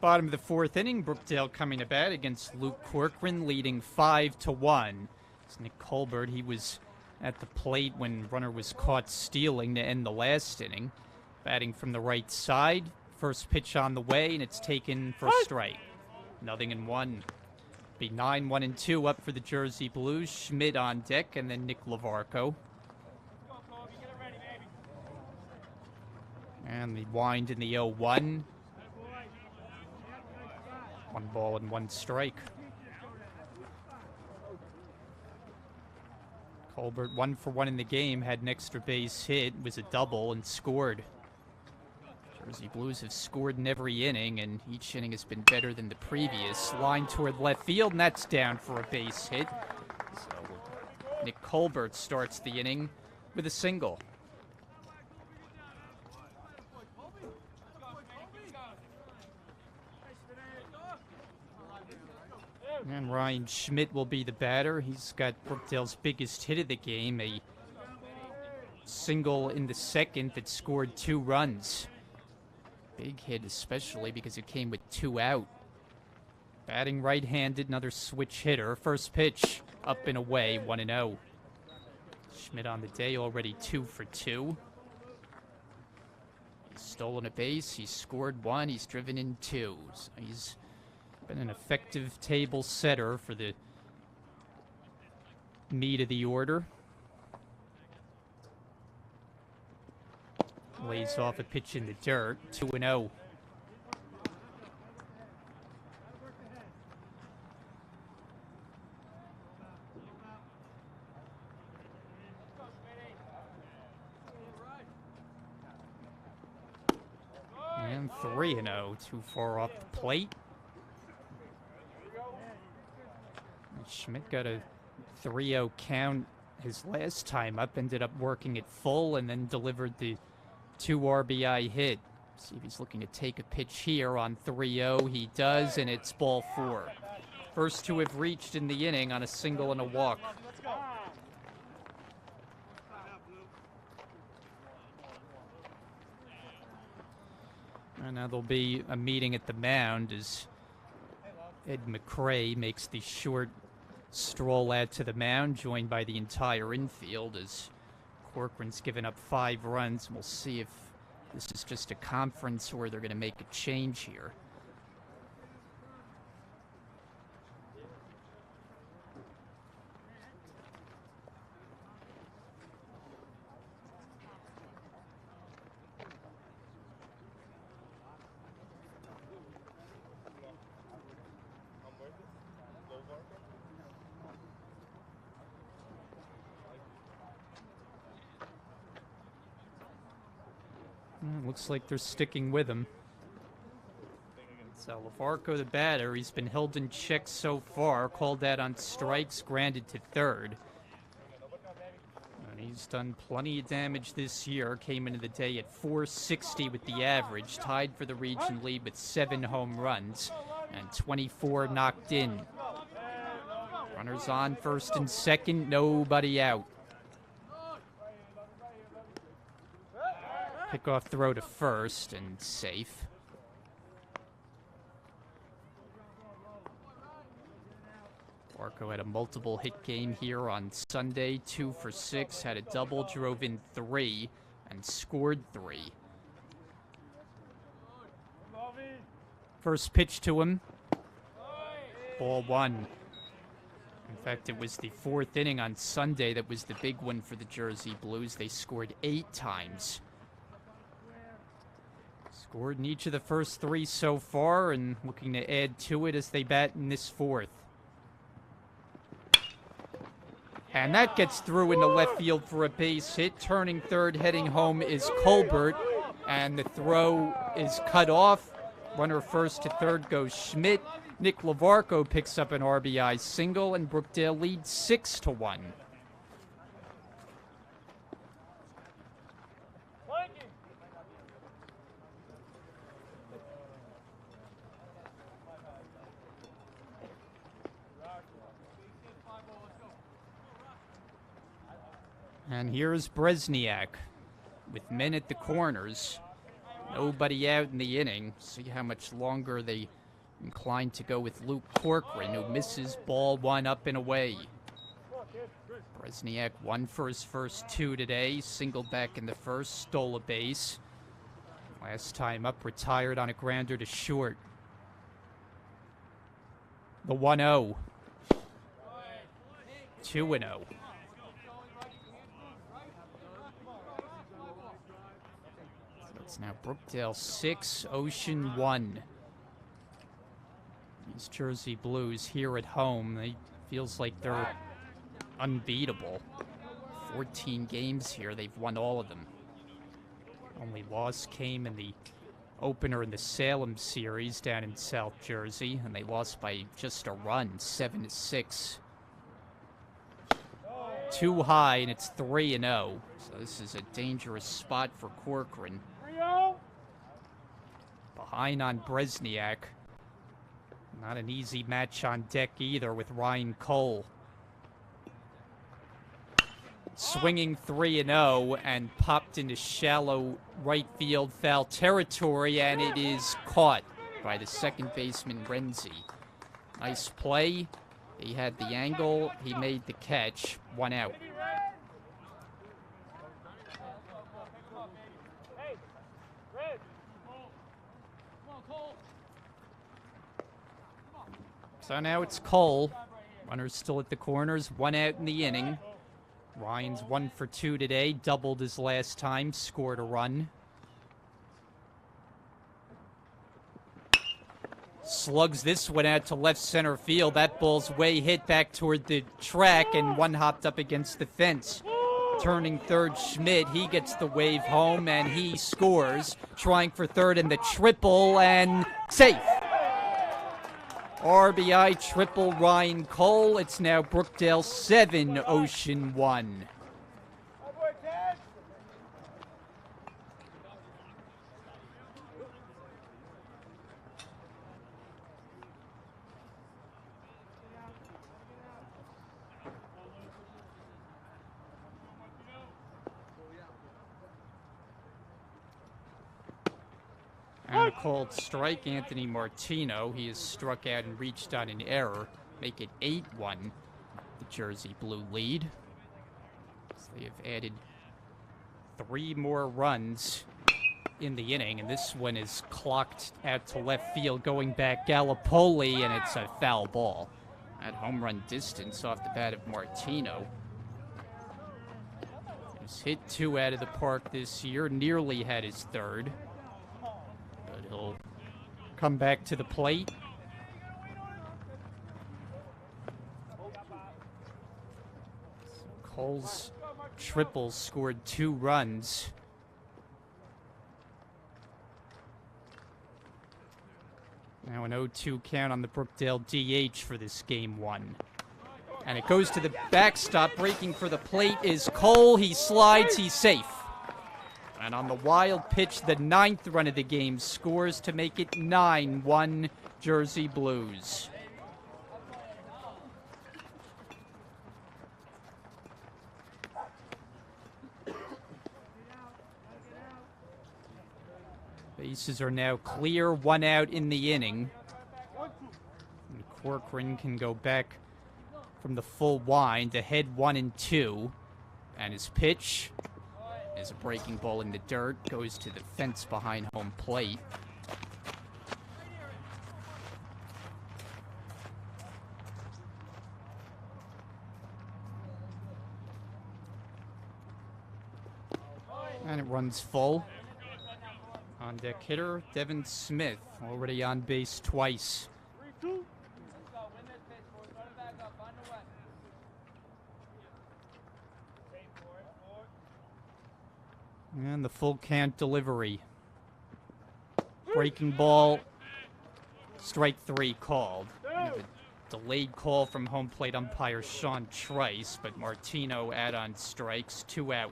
Bottom of the 4th inning, Brookdale coming to bat against Luke Corcoran, leading 5-1. It's Nick Colbert. He was at the plate when runner was caught stealing to end the last inning. Batting from the right side. First pitch on the way, and it's taken for a strike. 0-1. Be 9-1-2 up for the Jersey Blues. Schmidt on deck, and then Nick Lavarco. And the wind in the 0-1. 1 ball and 1 strike. Colbert 1 for 1 in the game, had an extra base hit, was a double, and scored. Jersey Blues have scored in every inning, and each inning has been better than the previous. Line toward left field, and that's down for a base hit. So Nick Colbert starts the inning with a single. And Ryan Schmidt will be the batter. He's got Brookdale's biggest hit of the game, a single in the 2nd that scored 2 runs. Big hit, especially because it came with 2 out. Batting right-handed, another switch hitter. First pitch, up and away, 1-0. Schmidt on the day, already 2 for 2. He's stolen a base, he's scored 1, he's driven in 2. So he's been an effective table setter for the meat of the order. Lays off a pitch in the dirt, 2-0. 3-0, too far off the plate. Schmidt got a 3-0 count his last time up, ended up working it full and then delivered the 2 RBI hit. See if he's looking to take a pitch here on 3-0. He does, and it's ball 4. First 2 have reached in the inning on a single and a walk. And now there'll be a meeting at the mound as Ed McCrae makes the short stroll out to the mound, joined by the entire infield as Corcoran's given up 5 runs. We'll see if this is just a conference or they're going to make a change here. Looks like they're sticking with him. So LaVarco, the batter, he's been held in check so far. Called out on strikes, grounded to third. And he's done plenty of damage this year. Came into the day at .460 with the average. Tied for the region lead with 7 home runs and 24 knocked in. Runners on first and second, nobody out. Pickoff throw to first and safe. Barco had a multiple hit game here on Sunday, 2 for 6, had a double, drove in 3, and scored 3. First pitch to him, ball 1. In fact, it was the 4th inning on Sunday that was the big one for the Jersey Blues. They scored 8 times. Scored in each of the first 3 so far and looking to add to it as they bat in this 4th. And that gets through into left field for a base hit. Turning third, heading home is Colbert. And the throw is cut off. Runner first to third goes Schmidt. Nick LaVarco picks up an RBI single, and Brookdale leads 6-1. And here's Bresniak with men at the corners. Nobody out in the inning. See how much longer they inclined to go with Luke Corcoran, who misses ball 1 up and away. Bresniak 1 for his first 2 today. Singled back in the first, stole a base. Last time up, retired on a grounder to short. The 1-0. 2-0. It's now Brookdale 6, Ocean 1. These Jersey Blues here at home, they feels like they're unbeatable. 14 games here, they've won all of them. Only loss came in the opener in the Salem series down in South Jersey, and they lost by just a run, 7-6. Too high, and it's 3-0. So this is a dangerous spot for Corcoran. Behind on Bresniak. Not an easy match on deck either with Ryan Cole. Swinging 3-0 and popped into shallow right field foul territory, and it is caught by the second baseman Renzi. Nice play. He had the angle. He made the catch. 1 out. So now it's Cole. Runners still at the corners. 1 out in the inning. Ryan's 1 for 2 today. Doubled his last time. Scored a run. Slugs this one out to left center field. That ball's way hit back toward the track, and one hopped up against the fence. returning third Schmidt. He gets the wave home, and he scores, trying for third in the triple, and safe. RBI triple Ryan Cole. It's now Brookdale 7, Ocean 1. And a called strike, Anthony Martino. He is struck out and reached on an error. Make it 8-1, the Jersey Blue lead. So they have added 3 more runs in the inning, and this one is clocked out to left field, going back Gallipoli, and it's a foul ball. At home run distance off the bat of Martino. He's hit 2 out of the park this year, nearly had his third. He'll come back to the plate. So Cole's triple scored 2 runs. Now an 0-2 count on the Brookdale DH for this game 1. And it goes to the backstop. Breaking for the plate is Cole. He slides. He's safe. And on the wild pitch, the 9th run of the game scores to make it 9-1 Jersey Blues. Bases are now clear, 1 out in the inning. And Corcoran can go back from the full wind, ahead 1-2. And his pitch is a breaking ball in the dirt, goes to the fence behind home plate. And it runs full. On deck hitter, Devin Smith, already on base twice. And the full count delivery. Breaking ball, strike 3 called. A delayed call from home plate umpire Sean Trice, but Martino add-on strikes, 2 out.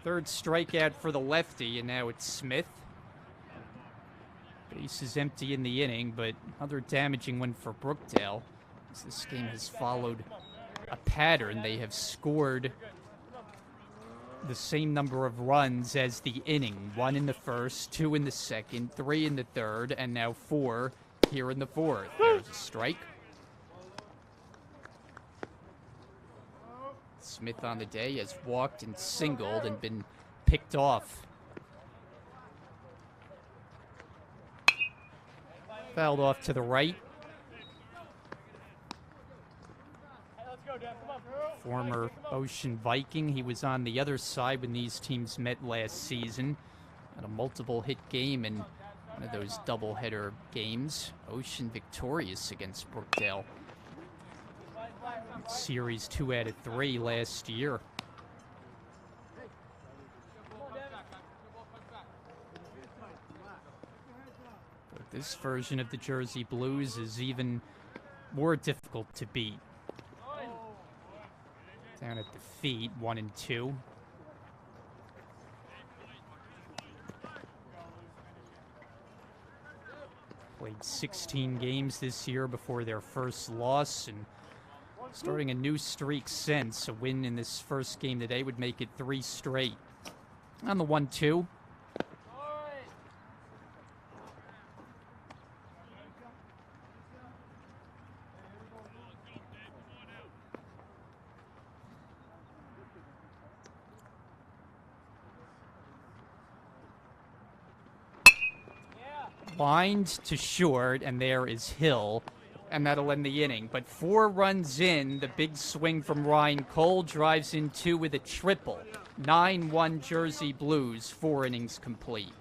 Third strikeout for the lefty, and now it's Smith. Base is empty in the inning, but another damaging one for Brookdale. This game has followed a pattern. They have scored the same number of runs as the inning. 1 in the first, 2 in the second, 3 in the third, and now 4 here in the fourth. There's a strike. Smith on the day has walked and singled and been picked off. Fouled off to the right. Former Ocean Viking. He was on the other side when these teams met last season. Had a multiple hit game in one of those doubleheader games. Ocean victorious against Brookdale. Series 2 out of 3 last year. But this version of the Jersey Blues is even more difficult to beat. Down at the feet, 1-2. Played 16 games this year before their first loss, and starting a new streak since. A win in this first game today would make it 3 straight. On the 1-2. Lined to short, and there is Hill, and that'll end the inning. But 4 runs in, the big swing from Ryan Cole drives in 2 with a triple. 9-1 Jersey Blues, 4 innings complete.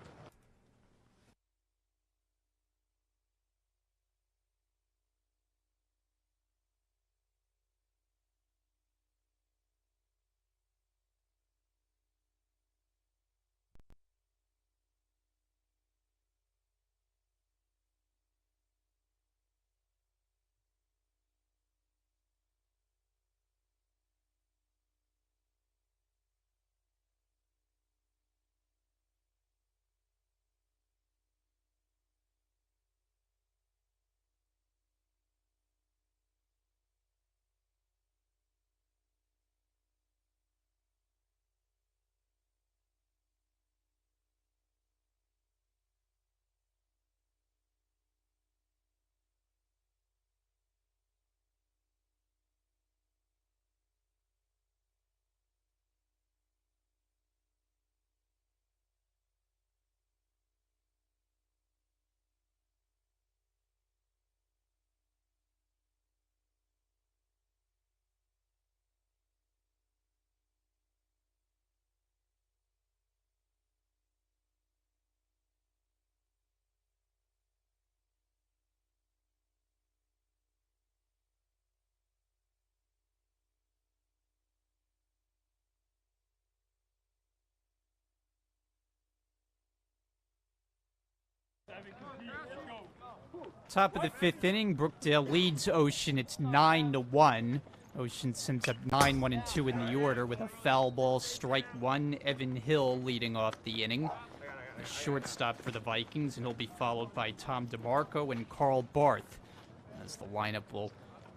Top of the fifth inning, Brookdale leads Ocean. It's 9-1. Ocean sends up 9-1-2 in the order with a foul ball, strike one. Evan Hill leading off the inning. The shortstop for the Vikings, and he'll be followed by Tom DeMarco and Carl Barth, as the lineup will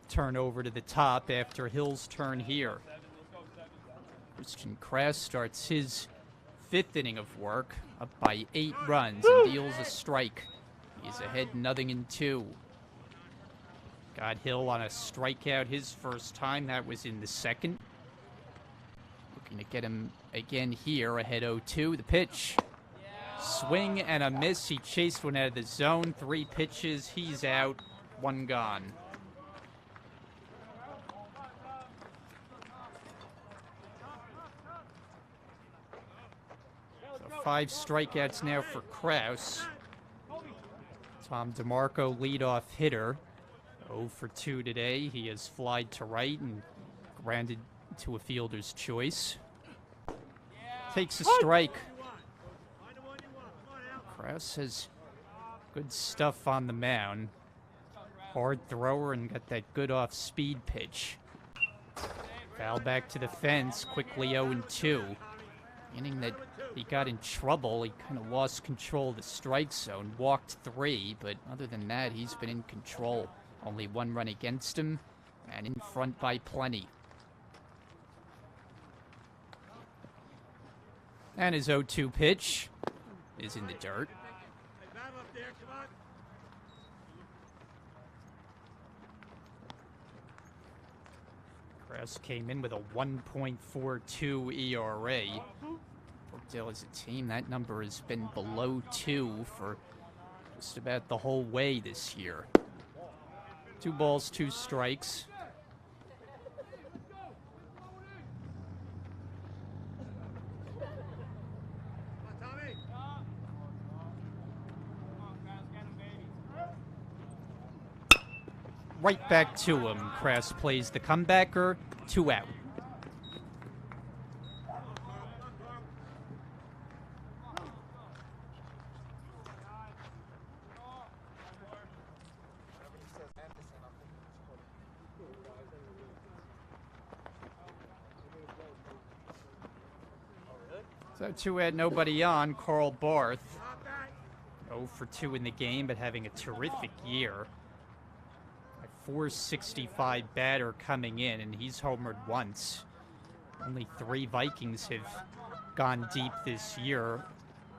turn over to the top after Hill's turn here. Christian Krass starts his fifth inning of work, up by 8 runs, and deals a strike. He's ahead 0-2. Got Hill on a strikeout his first time. That was in the second. Looking to get him again here, ahead 0-2. The pitch. Swing and a miss. He chased one out of the zone. 3 pitches. He's out. 1 gone. So 5 strikeouts now for Kraus. Tom DeMarco, leadoff hitter. 0 for 2 today. He has flied to right and grounded to a fielder's choice. Takes a strike. Kraus has good stuff on the mound. Hard thrower and got that good off-speed pitch. Foul back to the fence, quickly 0-2. Inning that he got in trouble. He kind of lost control of the strike zone, walked 3, but other than that, he's been in control. Only 1 run against him, and in front by plenty. And his 0-2 pitch is in the dirt. Kraus came in with a 1.42 ERA. Brookdale as a team, that number has been below 2 for just about the whole way this year. 2 balls, 2 strikes. Right back to him. Kraus plays the comebacker. 2 out. So 2 out, nobody on. Carl Barth, 0 for 2 in the game, but having a terrific year. A .465 batter coming in, and he's homered once. Only 3 Vikings have gone deep this year.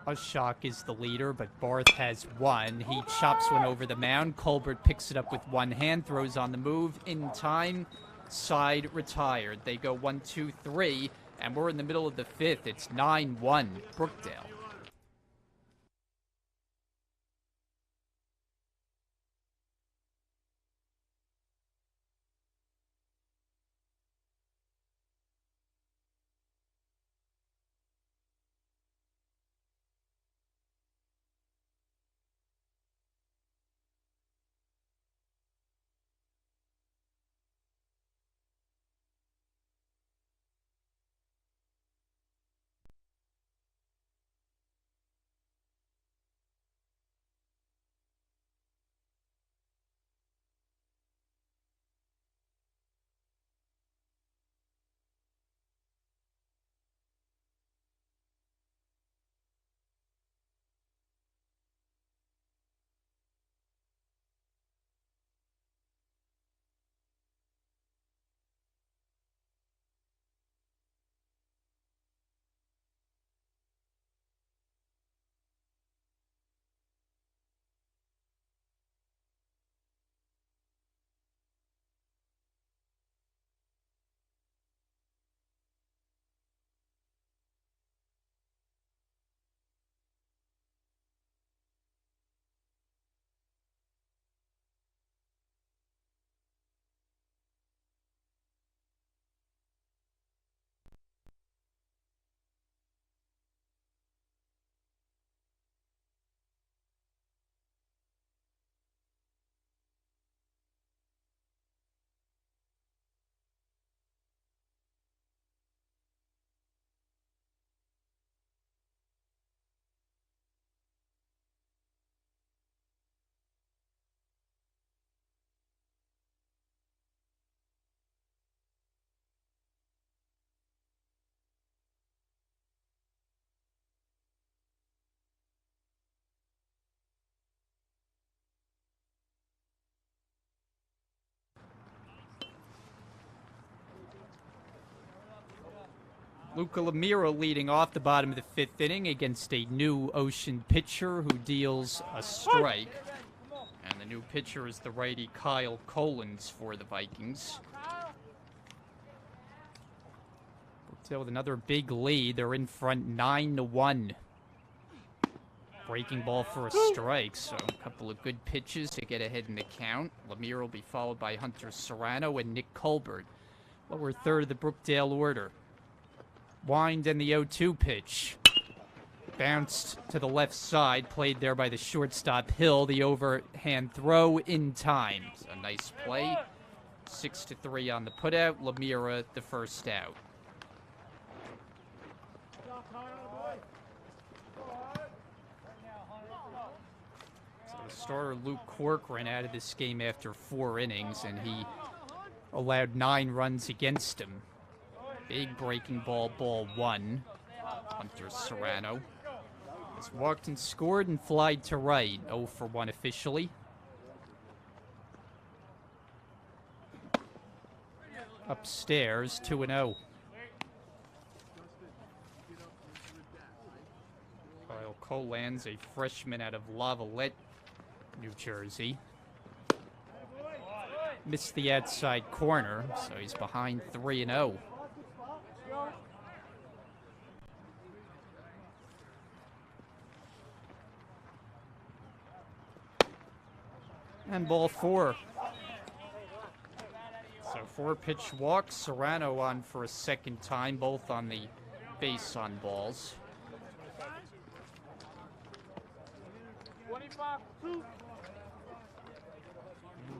Ushak is the leader, but Barth has 1. He chops one over the mound. Colbert picks it up with 1 hand, throws on the move in time. Side retired. They go 1, 2, 3. And we're in the middle of the 5th. It's 9-1 Brookdale. Luca Lemiro leading off the bottom of the 5th inning against a new Ocean pitcher who deals a strike. And the new pitcher is the righty Kyle Collins for the Vikings. Brookdale with another big lead. They're in front 9-1. Breaking ball for a strike, so a couple of good pitches to get ahead in the count. Lemire will be followed by Hunter Serrano and Nick Colbert. Lower third of the Brookdale order. Wind and the 0-2 pitch. Bounced to the left side, played there by the shortstop Hill. The overhand throw in time. So a nice play. 6-3 on the putout. Lemire the first out. Starter Luke Corcoran out of this game after 4 innings, and he allowed 9 runs against him. Big breaking ball, ball 1. Hunter Serrano has walked and scored and flied to right. 0 for 1 officially. Upstairs, 2-0. Kyle Collins, a freshman out of Lavalette, New Jersey. Missed the outside corner, so he's behind 3-0. And ball 4. So 4-pitch walk. Serrano on for a second time, both on the base on balls. 25-2.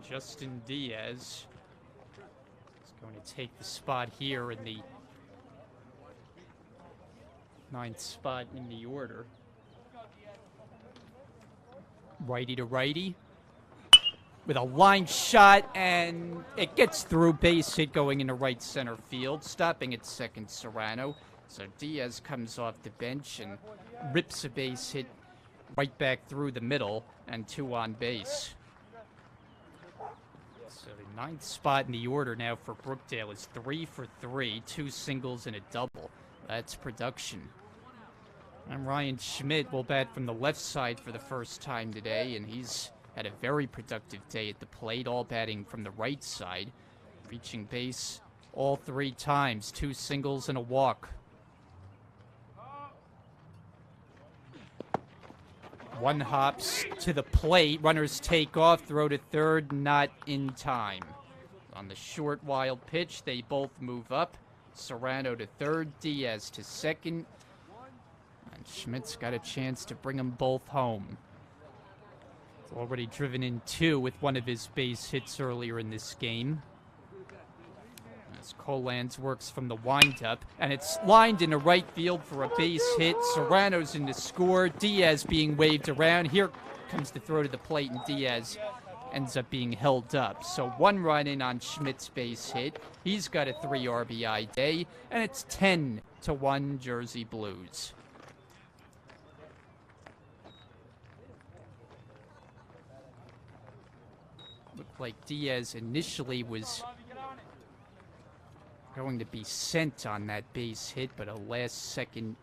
Justin Diaz is going to take the spot here in the 9th spot in the order. Righty to righty with a line shot, and it gets through. Base hit going into right center field, stopping at second Serrano. So Diaz comes off the bench and rips a base hit right back through the middle, and 2 on base. So the 9th spot in the order now for Brookdale is 3 for 3, 2 singles and a double. That's production. And Ryan Schmidt will bat from the left side for the first time today, and he's had a very productive day at the plate, all batting from the right side, reaching base all 3 times, 2 singles and a walk. 1 hops to the plate. Runners take off, throw to third, not in time. On the short, wild pitch, they both move up. Serrano to third, Diaz to second. And Schmidt's got a chance to bring them both home. He's already driven in 2 with one of his base hits earlier in this game. As Collins works from the windup, and it's lined into right field for a base hit. Serrano's in to score. Diaz being waved around. Here comes the throw to the plate, and Diaz ends up being held up. So 1 run in on Schmidt's base hit. He's got a 3 RBI day, and it's 10-1 Jersey Blues. Looked like Diaz initially was going to be sent on that base hit, but a last-second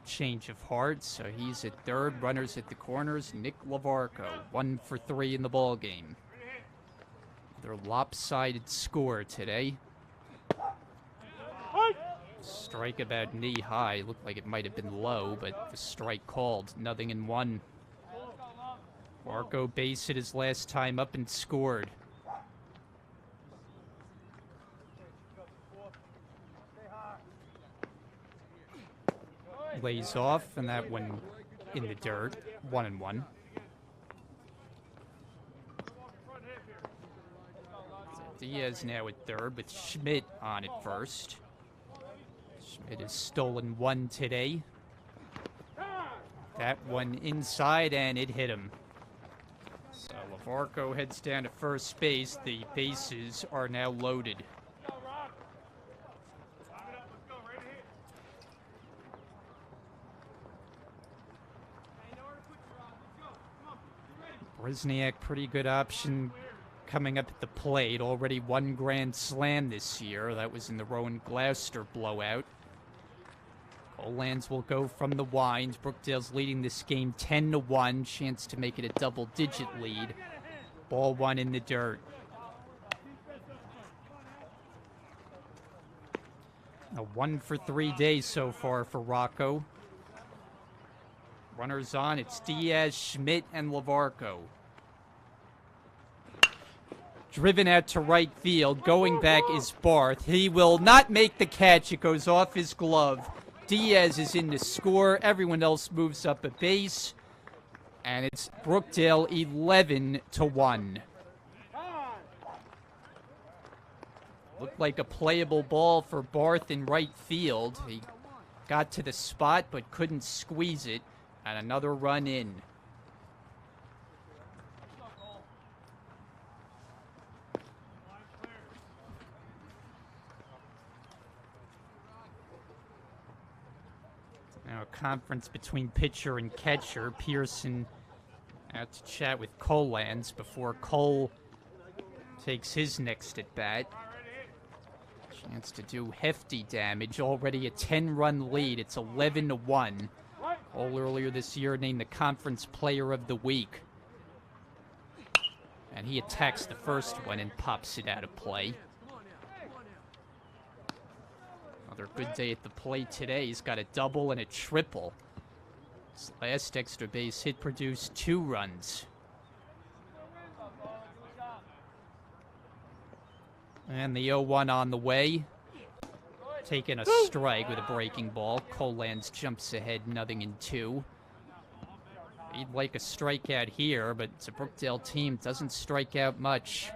change of heart, so he's at third. Runners at the corners. Nick Lavarco, 1 for 3 in the ball game. Their lopsided score today. Strike about knee high. Looked like it might have been low, but the strike called. 0-1. Lavarco base hit his last time up and scored. Lays off, and that one in the dirt. 1-1. So Diaz now at third with Schmidt on at first. Schmidt has stolen 1 today. That one inside, and it hit him. So Lavarco heads down to first base. The bases are now loaded. Brisniak, pretty good option coming up at the plate. Already 1 grand slam this year. That was in the Rowan Gloucester blowout. Lands will go from the wind. Brookdale's leading this game 10-1. Chance to make it a double-digit lead. Ball one in the dirt. A 1 for 3 days so far for Rocco. Runners on. It's Diaz, Schmidt, and Lavarco. Driven out to right field. Going back is Barth. He will not make the catch. It goes off his glove. Diaz is in to score. Everyone else moves up a base. And it's Brookdale 11-1. Looked like a playable ball for Barth in right field. He got to the spot but couldn't squeeze it. And another run in. Now a conference between pitcher and catcher. Pearson out to chat with Colands before Cole takes his next at bat. Chance to do hefty damage. Already a 10-run lead. It's 11-1. Cole earlier this year named the conference player of the week. And he attacks the first one and pops it out of play. Another good day at the plate today. He's got a double and a triple. His last extra base hit produced 2 runs. And the 0-1 on the way. Taking a strike with a breaking ball. Colands jumps ahead, 0-2. He'd like a strikeout here, but it's a Brookdale team. Doesn't strike out much.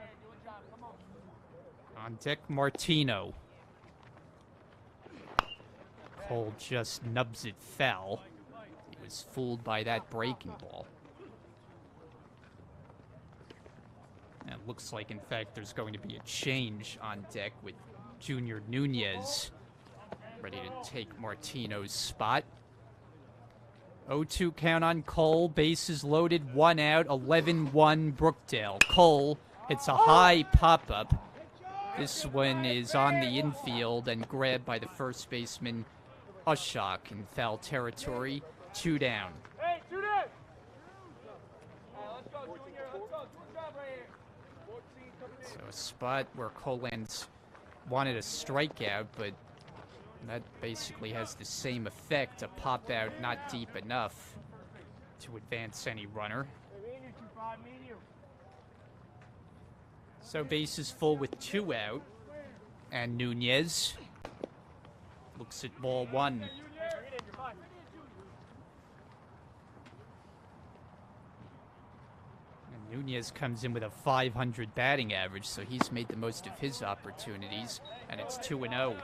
On deck, Martino. Cole just nubs it foul. He was fooled by that breaking ball. And it looks like, in fact, there's going to be a change on deck with Junior Nunez ready to take Martino's spot. 0-2 count on Cole. Bases loaded, 1 out, 11-1 Brookdale. Cole hits a high pop-up. This one is on the infield and grabbed by the first baseman, Ushok, in foul territory. 2 down. So a spot where Colands wanted a strikeout, but that basically has the same effect, a pop out not deep enough to advance any runner. So bases full with 2 out, and Nunez looks at ball 1. And Nunez comes in with a .500 batting average, so he's made the most of his opportunities, and it's 2-0.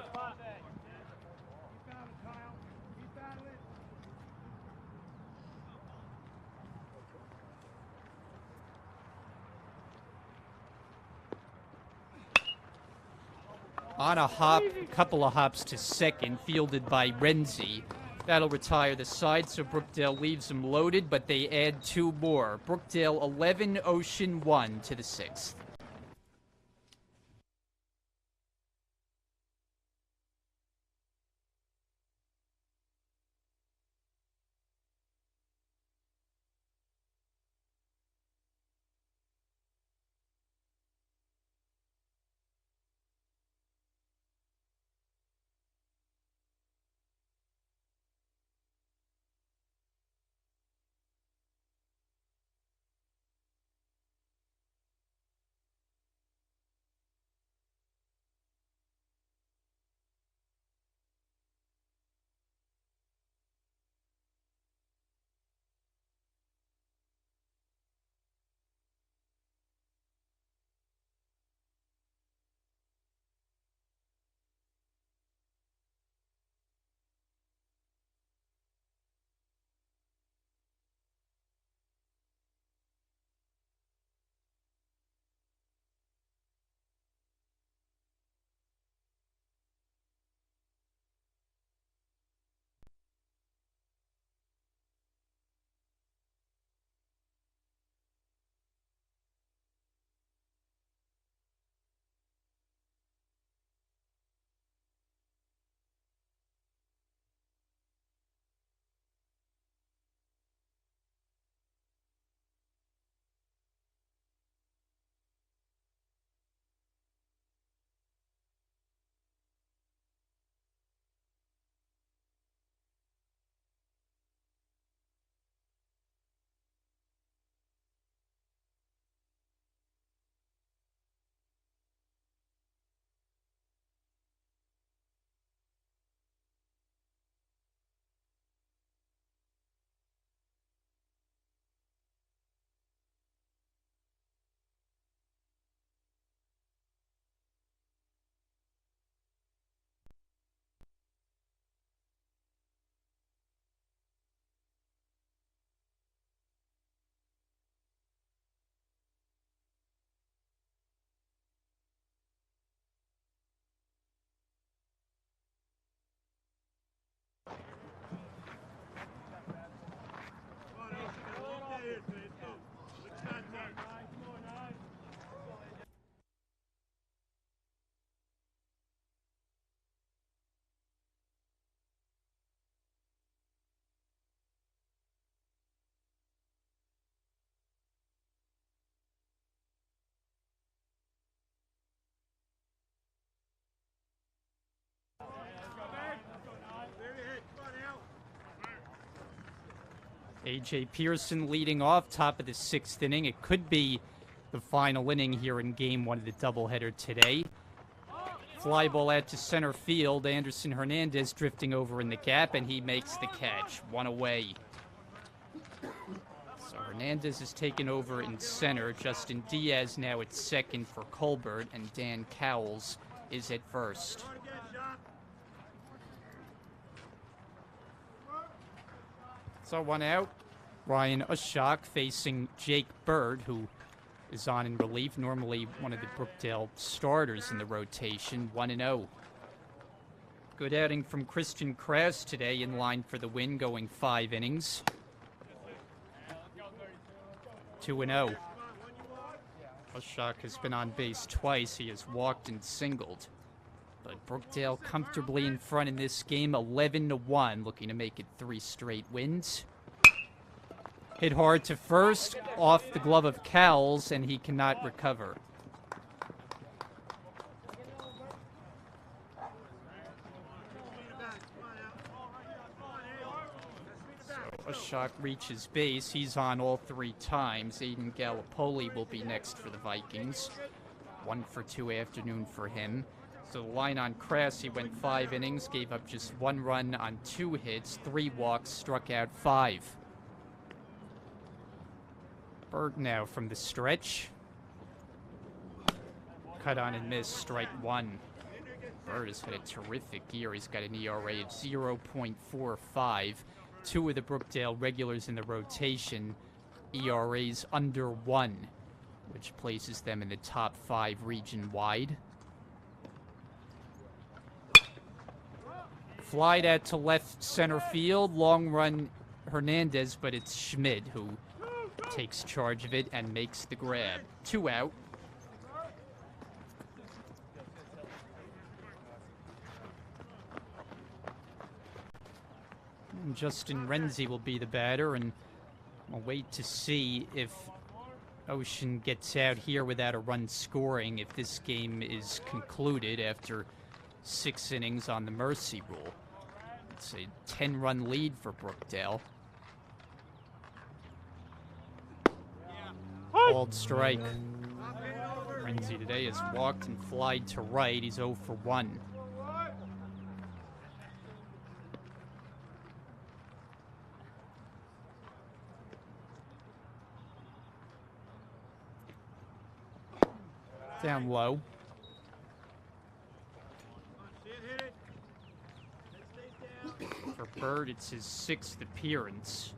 On a hop, a couple of hops to second, fielded by Renzi. That'll retire the side, so Brookdale leaves them loaded, but they add 2 more. Brookdale 11, Ocean 1 to the 6th. A.J. Pearson leading off, top of the 6th inning. It could be the final inning here in Game 1 of the doubleheader today. Fly ball out to center field. Anderson Hernandez drifting over in the gap, and he makes the catch. 1 away. So Hernandez is taken over in center. Justin Diaz now at second for Colbert, and Dan Cowles is at first. So 1 out. Ryan Ushak facing Jake Bird, who is on in relief, normally one of the Brookdale starters in the rotation. 1-0. Good outing from Christian Krause today, in line for the win, going 5 innings. 2-0. Ushak has been on base twice. He has walked and singled. But Brookdale comfortably in front in this game, 11-1, looking to make it 3 straight wins. Hit hard to first, off the glove of Cowles, and he cannot recover. So Ushak reaches base. He's on all 3 times. Aiden Gallipoli will be next for the Vikings. 1 for 2 afternoon for him. So the line on Krause, he went 5 innings, gave up just 1 run on 2 hits, 3 walks, struck out 5. Bird now from the stretch. Cut on and miss, strike 1. Bird has had a terrific year. He's got an ERA of 0.45. 2 of the Brookdale regulars in the rotation, ERAs under 1, which places them in the top 5 region-wide. Flied out to left center field. Long run Hernandez, but it's Schmidt who takes charge of it and makes the grab. 2 out. And Justin Renzi will be the batter, and we'll wait to see if Ocean gets out here without a run scoring, if this game is concluded after 6 innings on the mercy rule. It's a 10-run lead for Brookdale. Called strike. Renzi today has walked and flied to right. He's 0 for 1. Down low. For Bird, it's his 6th appearance.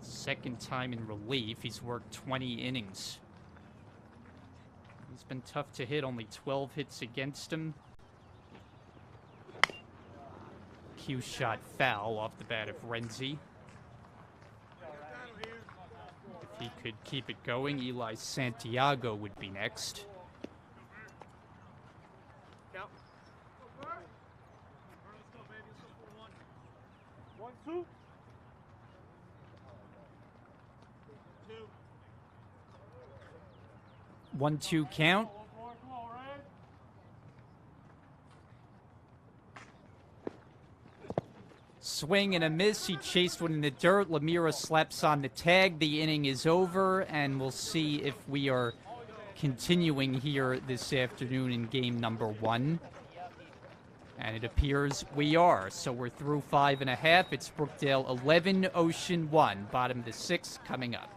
2nd time in relief. He's worked 20 innings. He's been tough to hit, only 12 hits against him. Cue shot foul off the bat of Renzi. If he could keep it going, Eli Santiago would be next. 1-2 count. Swing and a miss. He chased one in the dirt. Lemira slaps on the tag. The inning is over, and we'll see if we are continuing here this afternoon in game number 1. And it appears we are. So we're through 5.5. It's Brookdale 11, Ocean 1. Bottom of the 6th coming up.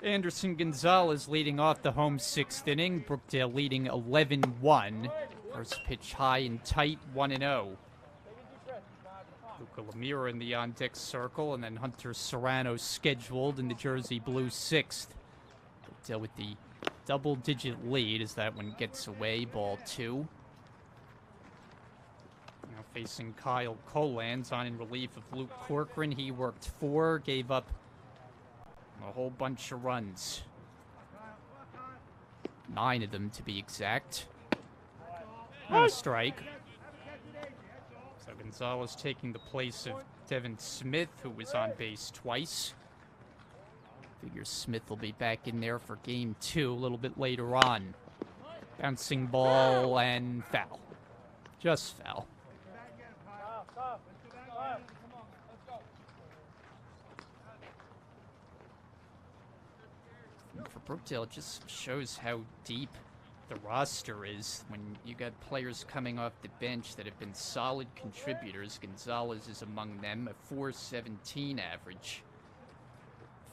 Anderson Gonzalez leading off the home 6th inning. Brookdale leading 11-1. First pitch high and tight, 1-0. Luca Lemira in the on-deck circle, and then Hunter Serrano scheduled in the Jersey Blue 6th. Brookdale with the double-digit lead as that one gets away, ball 2. Now facing Kyle Colans on in relief of Luke Corcoran. He worked 4, gave up a whole bunch of runs. 9 of them to be exact. And a strike. So Gonzalez taking the place of Devin Smith, who was on base twice. Figures Smith will be back in there for game 2 a little bit later on. Bouncing ball and foul. Just foul. For Brookdale, it just shows how deep the roster is when you got players coming off the bench that have been solid contributors. Gonzalez is among them, a .417 average.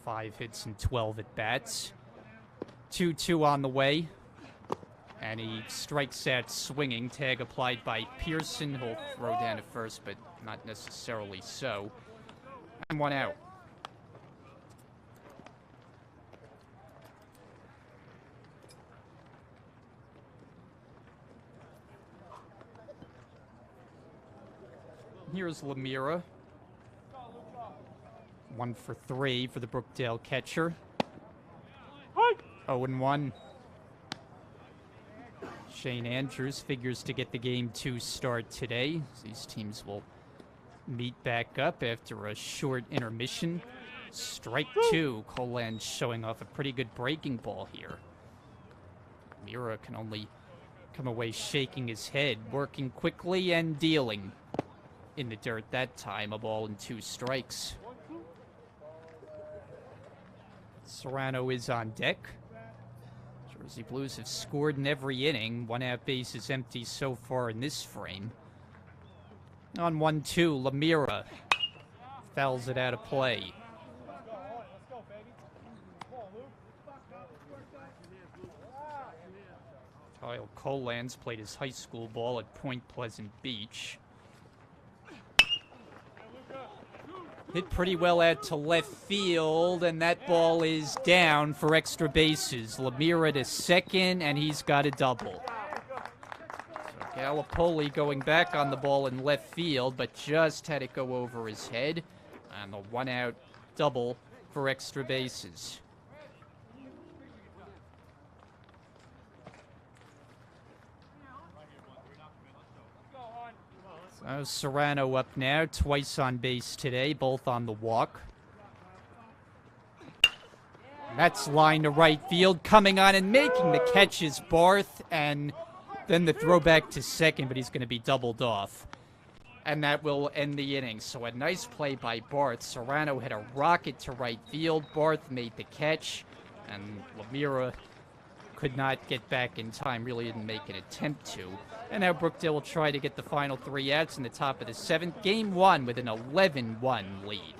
5 hits and 12 at-bats. 2-2 on the way. And he strikes out swinging. Tag applied by Pearson. He'll throw down at first, but not necessarily so. And 1 out. Here's Lemira. 1 for 3 for the Brookdale catcher. 0-1. Shane Andrews figures to get the game 2 start today. These teams will meet back up after a short intermission. Strike 2. Colan showing off a pretty good breaking ball here. Lemira can only come away shaking his head, working quickly and dealing. In the dirt that time, a ball and 2 strikes. Serrano is on deck. Jersey Blues have scored in every inning. 1 out base is empty so far in this frame. On 1-2, Lemira fouls it out of play. Kyle Colans played his high school ball at Point Pleasant Beach. Hit pretty well out to left field, and that ball is down for extra bases. Lemira to second, and he's got a double. So Gallipoli going back on the ball in left field, but just had it go over his head. And the 1-out double for extra bases. Serrano up now, twice on base today, both on the walk. That's line to right field, coming on and making the catch is Barth, and then the throw back to second, but he's going to be doubled off. And that will end the inning. So a nice play by Barth. Serrano had a rocket to right field. Barth made the catch, and Lemira could not get back in time, really didn't make an attempt to. And now Brookdale will try to get the final 3 outs in the top of the 7th. Game 1 with an 11-1 lead.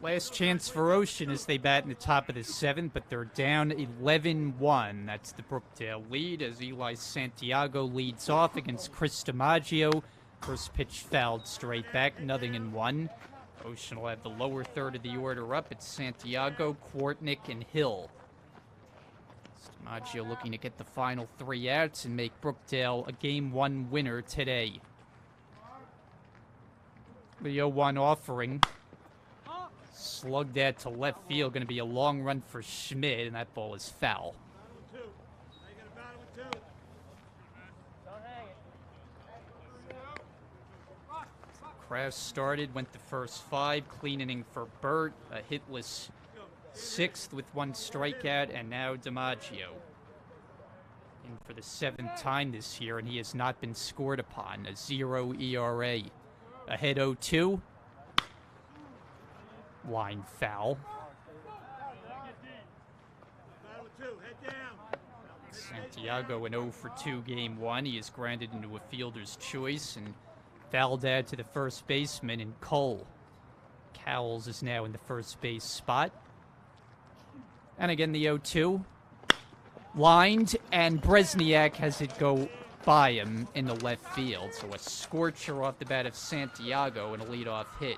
Last chance for Ocean as they bat in the top of the 7th, but they're down 11-1. That's the Brookdale lead as Eli Santiago leads off against Chris DiMaggio. First pitch fouled straight back, 0-1. Ocean will have the lower third of the order up. It's Santiago, Kwartnick, and Hill. DiMaggio looking to get the final 3 outs and make Brookdale a Game 1 winner today. The 0-1 offering. Slugged that to left field. Going to be a long run for Schmidt, and that ball is foul. Kraus started, went the first 5, clean inning for Burt, a hitless 6th with 1 strikeout, and now DiMaggio. In for the 7th time this year, and he has not been scored upon. A 0 ERA. Ahead 0-2. Line foul. Santiago an 0 for 2 Game 1. He is grounded into a fielder's choice and fouled out to the first baseman in Cole. Cowles is now in the first base spot. And again the 0-2. Lined, and Bresniak has it go by him in the left field. So a scorcher off the bat of Santiago and a leadoff hit.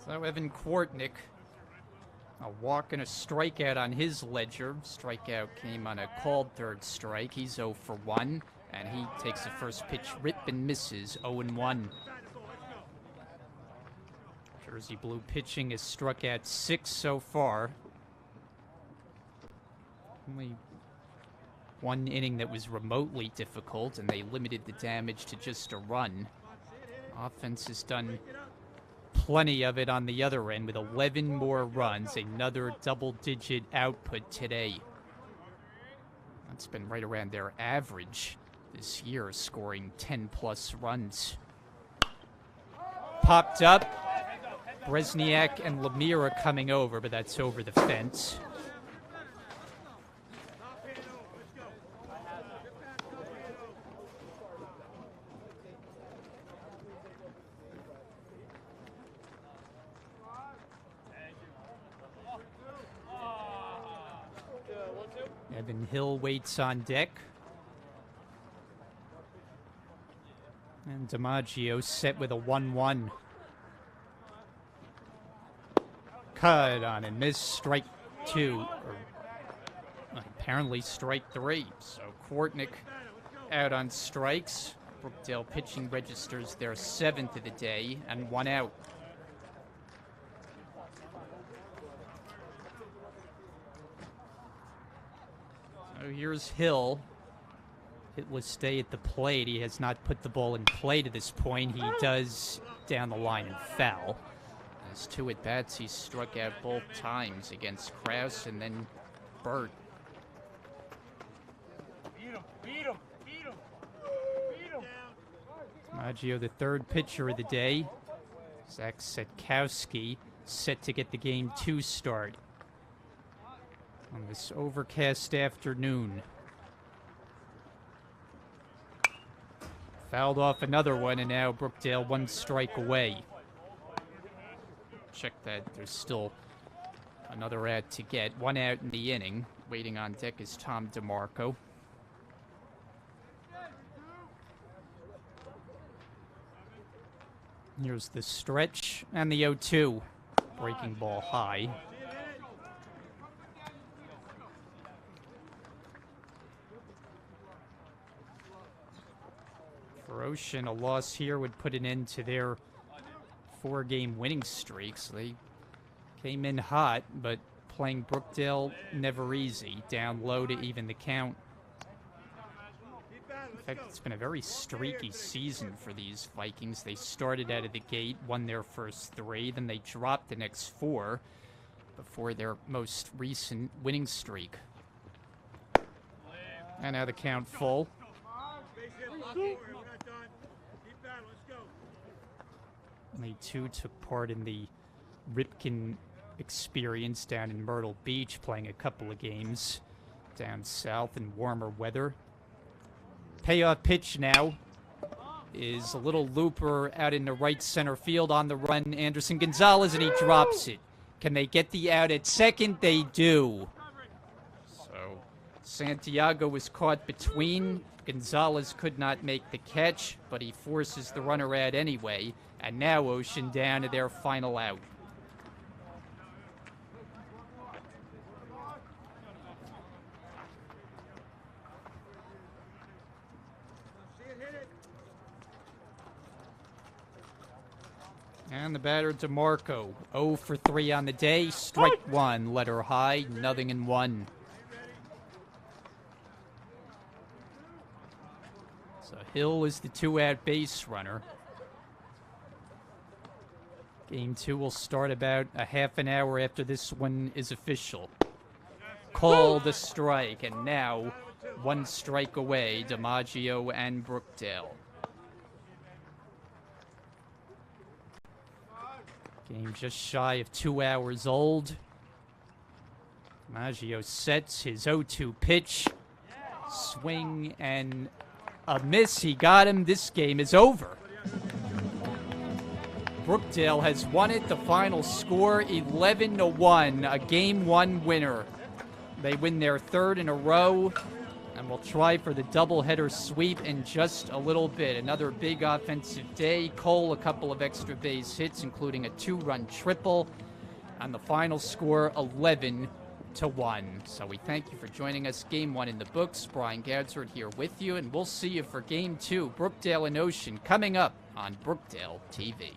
So Evan Kwartnick, a walk and a strikeout on his ledger. Strikeout came on a called third strike. He's 0 for 1, and he takes the first pitch, rip and misses, 0-1. Jersey Blue pitching has struck out 6 so far. Only 1 inning that was remotely difficult, and they limited the damage to just a run. Offense has done plenty of it on the other end with 11 more runs, another double-digit output today. That's been right around their average this year, scoring 10-plus runs. Popped up. Bresniak and Lemire are coming over, but that's over the fence. Evan Hill waits on deck. And DiMaggio set with a 1-1. Cut on and miss, strike 2. Or apparently strike 3. So Kwartnick out on strikes. Brookdale pitching registers their 7th of the day and 1 out. So here's Hill. Hitless stay at the plate. He has not put the ball in play to this point. He does down the line and foul. His 2 at-bats, he struck out both times against Kraus and then Burt. Beat him! Maggio, the 3rd pitcher of the day. Zach Setkowski set to get the Game 2 start on this overcast afternoon. Fouled off another one, and now Brookdale 1 strike away. Check that. There's still another out to get. 1 out in the inning. Waiting on deck is Tom DeMarco. Here's the stretch and the 0-2. Breaking ball high. For Ocean, a loss here would put an end to their 4-game winning streaks. They came in hot, but playing Brookdale never easy. Down low to even the count. In fact, it's been a very streaky season for these Vikings. They started out of the gate, won their first 3, then they dropped the next 4 before their most recent winning streak. And now the count full. They too took part in the Ripken experience down in Myrtle Beach, playing a couple of games down south in warmer weather. Payoff pitch now is a little looper out in the right center field on the run. Anderson Gonzalez, and he drops it. Can they get the out at second? They do. So Santiago was caught between. Gonzalez could not make the catch, but he forces the runner out anyway. And now Ocean down to their final out. And the batter, DeMarco, 0 for 3 on the day. Strike one, letter high, 0-1. So Hill is the 2-out base runner. Game 2 will start about a half an hour after this one is official. Call the strike, and now 1 strike away, DiMaggio and Brookdale. Game just shy of 2 hours old. DiMaggio sets his 0-2 pitch. Swing and a miss. He got him. This game is over. Brookdale has won it. The final score, 11-1, a Game 1 winner. They win their 3rd in a row, and will try for the doubleheader sweep in just a little bit. Another big offensive day. Cole, a couple of extra base hits, including a 2-run triple. And the final score, 11-1. So we thank you for joining us. Game 1 in the books. Brian Gadsford here with you, and we'll see you for Game 2, Brookdale and Ocean, coming up on Brookdale TV.